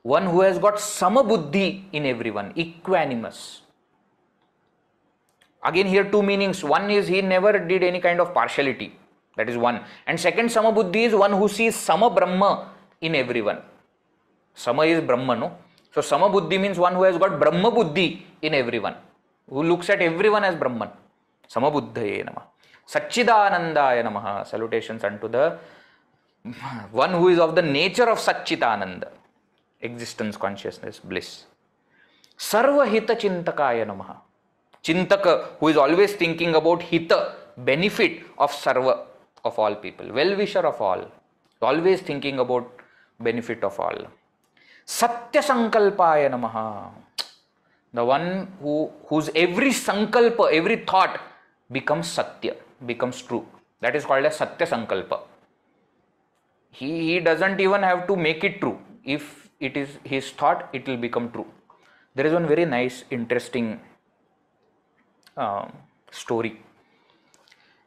One who has got samabuddhi in everyone, equanimous. Again here two meanings. One is he never did any kind of partiality. That is one. And second, samabuddhi is one who sees sama Brahma in everyone. Sama is Brahma, no? So samabuddhi means one who has got Brahma buddhi in everyone, who looks at everyone as Brahman. Samabuddhaye Namaha. Satchidanandaya Namaha. Salutations unto the one who is of the nature of Satchitananda, existence, consciousness, bliss. Sarva Hita Chintakaya Namaha. Chintaka, who is always thinking about hita, benefit of sarva, of all people, well-wisher of all, always thinking about benefit of all. Satya Sankalpaya Namaha. The one whose every sankalpa, every thought becomes satya, becomes true. That is called as Satya Sankalpa. He doesn't even have to make it true. If it is his thought, it will become true. There is one very nice, interesting story.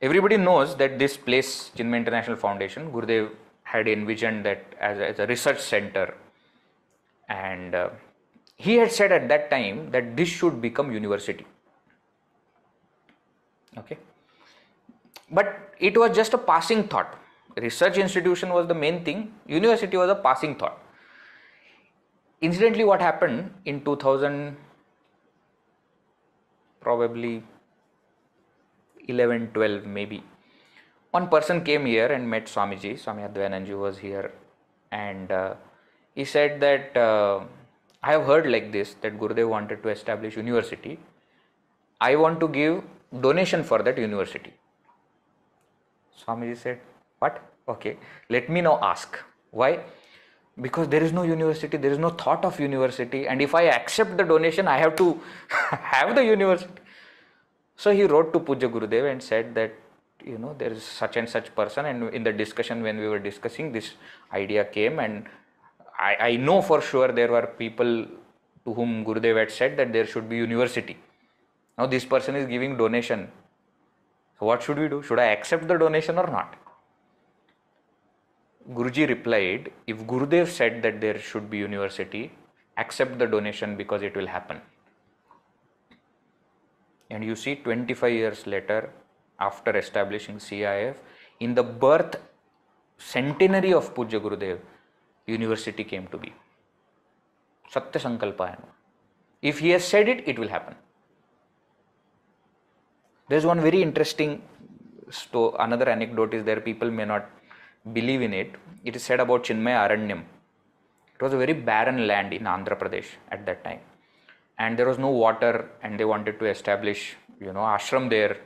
Everybody knows that this place, Chinmaya International Foundation, Gurudev had envisioned that as a research center, and he had said at that time that this should become university. Okay, but it was just a passing thought. Research institution was the main thing, university was a passing thought. Incidentally, what happened in 2000, probably 11, 12 maybe, one person came here and met Swamiji. Swami Advayananji was here, and he said that I have heard like this, that Gurudev wanted to establish university. I want to give donation for that university. Swamiji said, what? Okay, let me now ask. Why? Because there is no university, there is no thought of university, and if I accept the donation, I have to have the university. So he wrote to Puja Gurudev and said that, there is such and such person, and in the discussion, when we were discussing, this idea came, and I know for sure there were people to whom Gurudev had said that there should be university. Now this person is giving donation. So what should we do? Should I accept the donation or not? Guruji replied, if Gurudev said that there should be university, accept the donation because it will happen. And you see, 25 years later, after establishing CIF, in the birth centenary of Puja Gurudev, university came to be. Satya Sankalpaya Namaha. If he has said it, it will happen. There's one very interesting another anecdote is there. People may not believe in it. It is said about Chinmaya Aranyam. It was a very barren land in Andhra Pradesh at that time, and there was no water, and they wanted to establish, ashram there.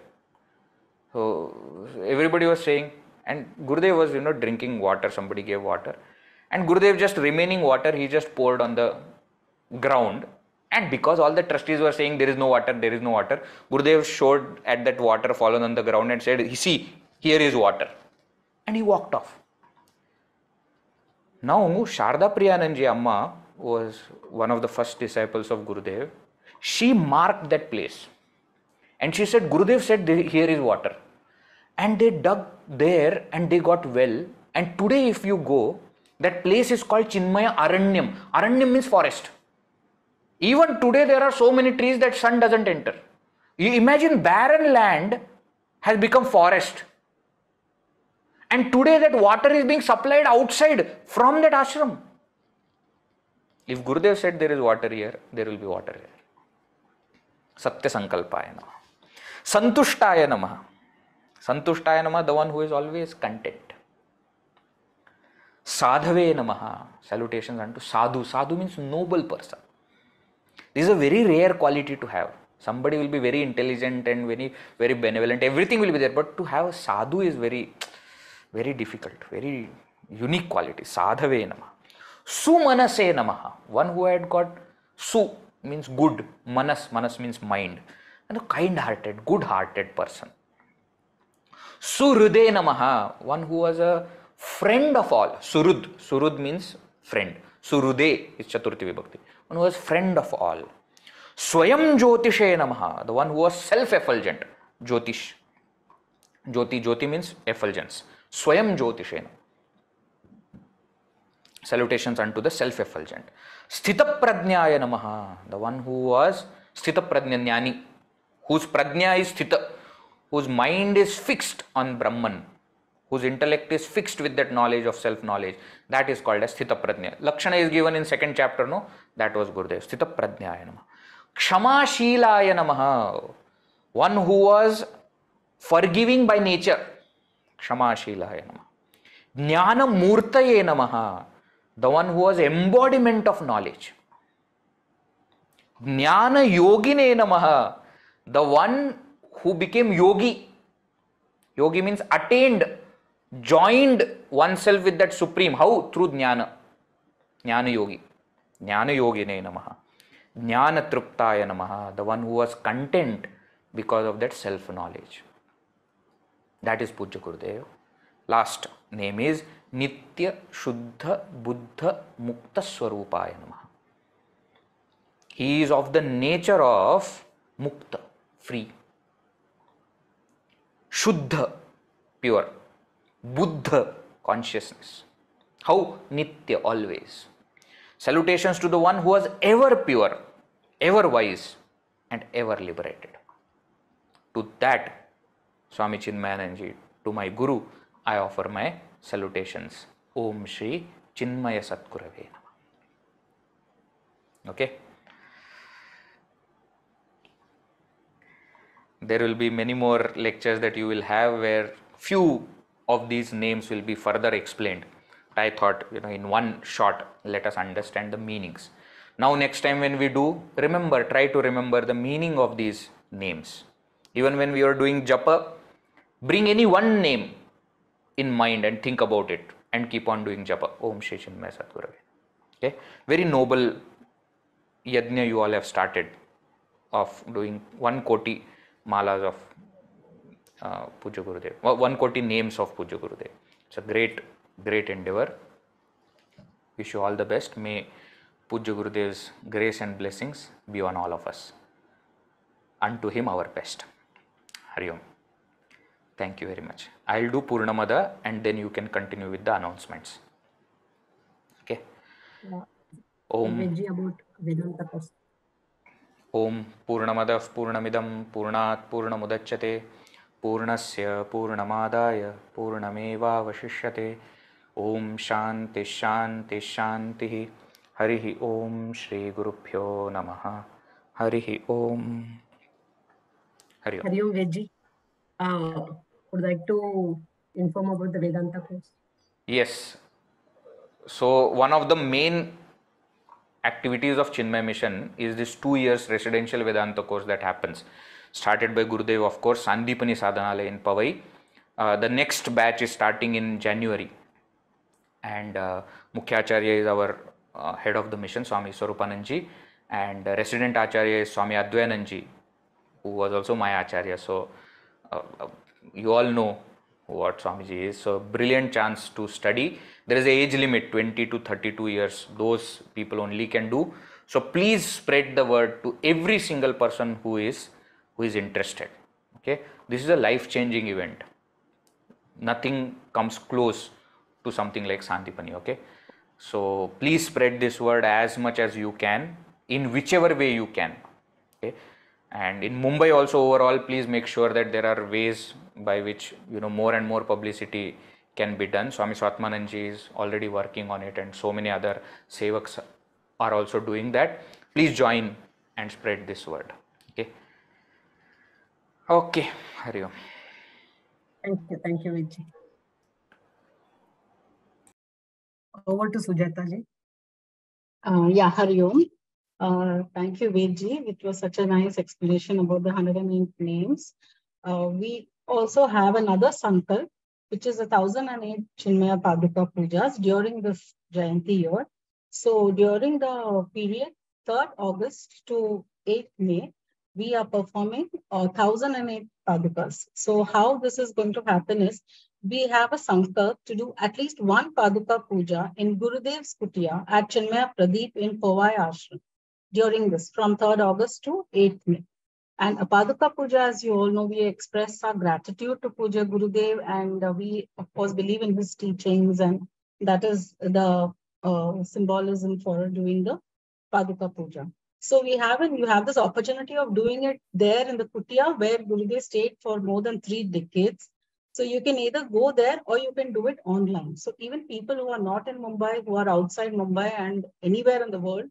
So everybody was saying, and Gurudev was, drinking water. Somebody gave water, and Gurudev just remaining water, he just poured on the ground. And because all the trustees were saying there is no water, Gurudev showed at that water fallen on the ground and said, see, here is water. And he walked off. Now, Sharda Priyananji Amma was one of the first disciples of Gurudev. She marked that place. And she said, Gurudev said, here is water. And they dug there and they got well. And today if you go, that place is called Chinmaya Aranyam. Aranyam means forest. Even today there are so many trees that sun doesn't enter. You imagine barren land has become forest. And today that water is being supplied outside from that ashram. If Gurudev said there is water here, there will be water here. Satya Sankalpaya Namaha. Santushtaya Namaha. Santushtaya Namaha, the one who is always content. Sadhave Namaha. Salutations unto Sadhu. Sadhu means noble person. This is a very rare quality to have. Somebody will be very intelligent and very, very benevolent. Everything will be there. But to have a sadhu is very, very difficult. Very unique quality. Sadhave Namaha. Sumanase Namaha. One who had got su means good. Manas means mind. And a kind-hearted, good-hearted person. Surude Namaha. One who was a friend of all. Surud means friend. Surude is Chaturthi Vibhakti. One who was friend of all. Swayam Jyotishe Namaha, the one who was self-effulgent. Jyotish. Jyoti means effulgence. Swayam Jyotishe Namaha. Salutations unto the self-effulgent. Sthita Prajnaya Namaha, the one who was Sthita Prajna Jnani, whose Prajna is Sthita, whose mind is fixed on Brahman, whose intellect is fixed with that knowledge of self-knowledge. That is called as Sthita Prajna. Lakshana is given in second chapter, no? That was Gurudev. Sthita Prajnaya Namaha. Kshama Shilaya Namaha. One who was forgiving by nature. Kshama Shilaya Namaha. Jnana Murtaye Namaha. The one who was embodiment of knowledge. Jnana Yogine Namaha. The one who became yogi. Yogi means attained, joined oneself with that supreme. How? Through jnana. Jnana yogi. Jnana yogine namaha. Jnana truptaya namaha. The one who was content because of that self-knowledge. That is Pujya Gurudev. Last name is Nitya Shuddha Buddha Mukta Swarupaya namaha. He is of the nature of Mukta, free. Shuddha, pure. Buddha, consciousness. How? Nitya, always. Salutations to the one who was ever pure, ever wise, and ever liberated. To that, Swami Chinmayananji, to my Guru, I offer my salutations. Om Shri Chinmaya Sadgurave Namaha. Okay? There will be many more lectures that you will have where few of these names will be further explained. I thought, in one shot, let us understand the meanings. Now, next time when we do, try to remember the meaning of these names. Even when we are doing Japa, bring any one name in mind and think about it and keep on doing Japa. Om Shri Chinmaya Sadgurave. Okay? Very noble Yagna you all have started of doing 1 Koti malas of Pujya Gurudev, 1 Koti names of Pujya Gurudev. It's a great endeavor. Wish you all the best. May Pujya Gurudev's grace and blessings be on all of us. Unto him our best. Hari Om. Thank you very much. I'll do Purnamada and then you can continue with the announcements. Okay. Om. About Vedanta first. Om Purnamada Purnamidam Purnat Purnamudachyate Purnasya Purnamadaya Purnameva Vashishyate Om Shanti Shanti Shanti Harihi Om Shri Gurubhyo Namaha. Harihi Om. Hari Om. Hari Om Vegji. Would like to inform about the Vedanta course. Yes. So one of the main activities of Chinmaya Mission is this 2 years residential Vedanta course that happens. Started by Gurudev, of course, Sandipani Sadhanalaya in Pavai. The next batch is starting in January. And Mukhya Acharya is our head of the mission, Swami Swarupananji. And resident Acharya is Swami Advayananji, who was also my Acharya. So you all know what Swamiji is. So brilliant chance to study. There is an age limit, 20 to 32 years. Those people only can do. So please spread the word to every single person who is interested. Okay, this is a life-changing event. Nothing comes close to something like Sandipani. Okay, so please spread this word as much as you can in whichever way you can. Okay, and in Mumbai also overall, please make sure that there are ways by which more and more publicity can be done. Swami Swatmananji is already working on it, and so many other sevaks are also doing that. Please join and spread this word. Okay, Hari Om. Thank you, Vijay. Over to Sujata ji. Yeah, Hari Om. Thank you, Vijay. It was such a nice explanation about the 108 names. We also have another Sankalp, which is 1008 Chinmaya Paduka Pujas during this Jayanti year. So during the period 3rd August to 8th May, we are performing 1008 Padukas. So how this is going to happen is, we have a sankalp to do at least one Paduka Puja in Gurudev's Kutia at Chinmaya Pradeep in Powai Ashram during this, from 3rd August to 8th May. And a Paduka Puja, as you all know, we express our gratitude to Puja Gurudev, and we, of course, believe in his teachings, and that is the symbolism for doing the Paduka Puja. So you have this opportunity of doing it there in the Kutia, where Gurudev stayed for more than 3 decades. So you can either go there or you can do it online. So even people who are not in Mumbai, who are outside Mumbai and anywhere in the world,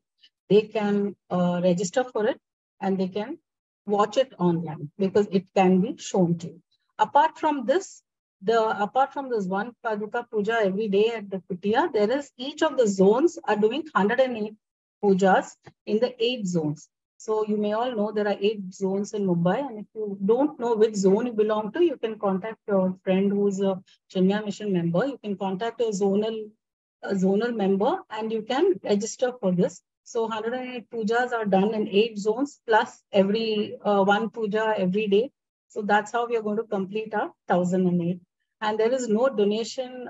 they can register for it and they can watch it online because it can be shown to you. Apart from this one Paduka Puja every day at the Kutia, there is, each of the zones are doing 108 pujas in the 8 zones. So you may all know there are 8 zones in Mumbai, and if you don't know which zone you belong to, you can contact your friend who's a Chinmaya Mission member. You can contact a zonal member and you can register for this. So 108 pujas are done in 8 zones plus every one puja every day. So that's how we are going to complete our 1008. And there is no donation,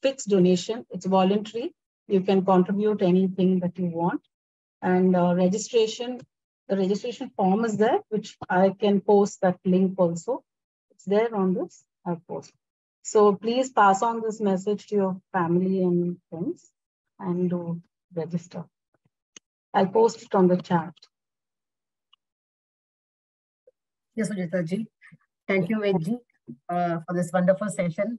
fixed donation. It's voluntary. You can contribute anything that you want. And the registration form is there, which I can post that link also. It's there on this post. So please pass on this message to your family and friends and do register. I'll post it on the chat. Yes, Sujata ji. Thank you, Vijay, for this wonderful session.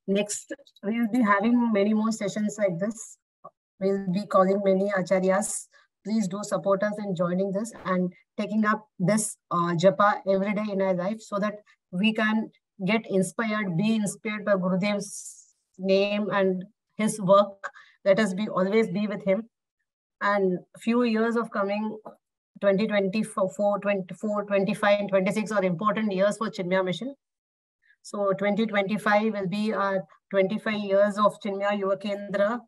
Next, we will be having many more sessions like this. We'll be calling many acharyas. Please do support us in joining this and taking up this japa every day in our life, so that we can get inspired, be inspired by Gurudev's name and his work. Let us always be with him. And few years of coming, 2024, 24, 25, and 26 are important years for Chinmaya Mission. So 2025 will be our 25 years of Chinmaya Yuva Kendra,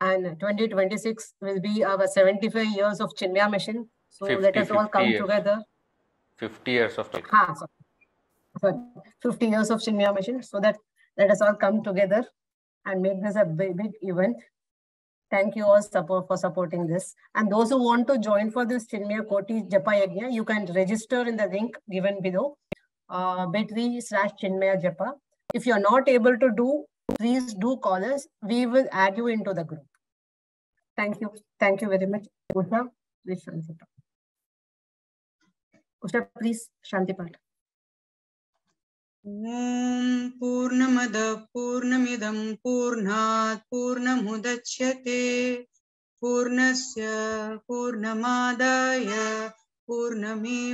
and 2026 will be our 75 years of Chinmaya Mission. So let us all come together. 50 years of Chinmaya. Sorry, 50 years of Chinmaya Mission. So that let us all come together and make this a big event. Thank you all for supporting this. And those who want to join for this Chinmaya Koti Japa Yagna, you can register in the link given below. bit.ly/Chinmaya Japa. If you're not able to do, please do call us. We will add you into the group. Thank you. Thank you very much. Usha, please Shanti. Usha, please Shanti Pat. ॐ पूर्णमद पूर्णमिदं पूर्णात् पूर्णमुदच्यते पूर्णस्य पूर्णमादाय पूर्णमेवावशिष्यते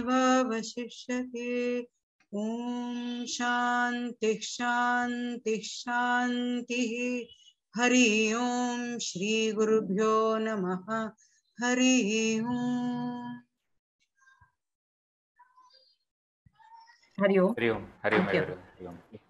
ॐ शान्तिः शान्तिः शान्तिः हरि ओम श्री गुरुभ्यो नमः हरि ओम Hari Om. Hari Om, Hari Om, Thank you. Hari Om.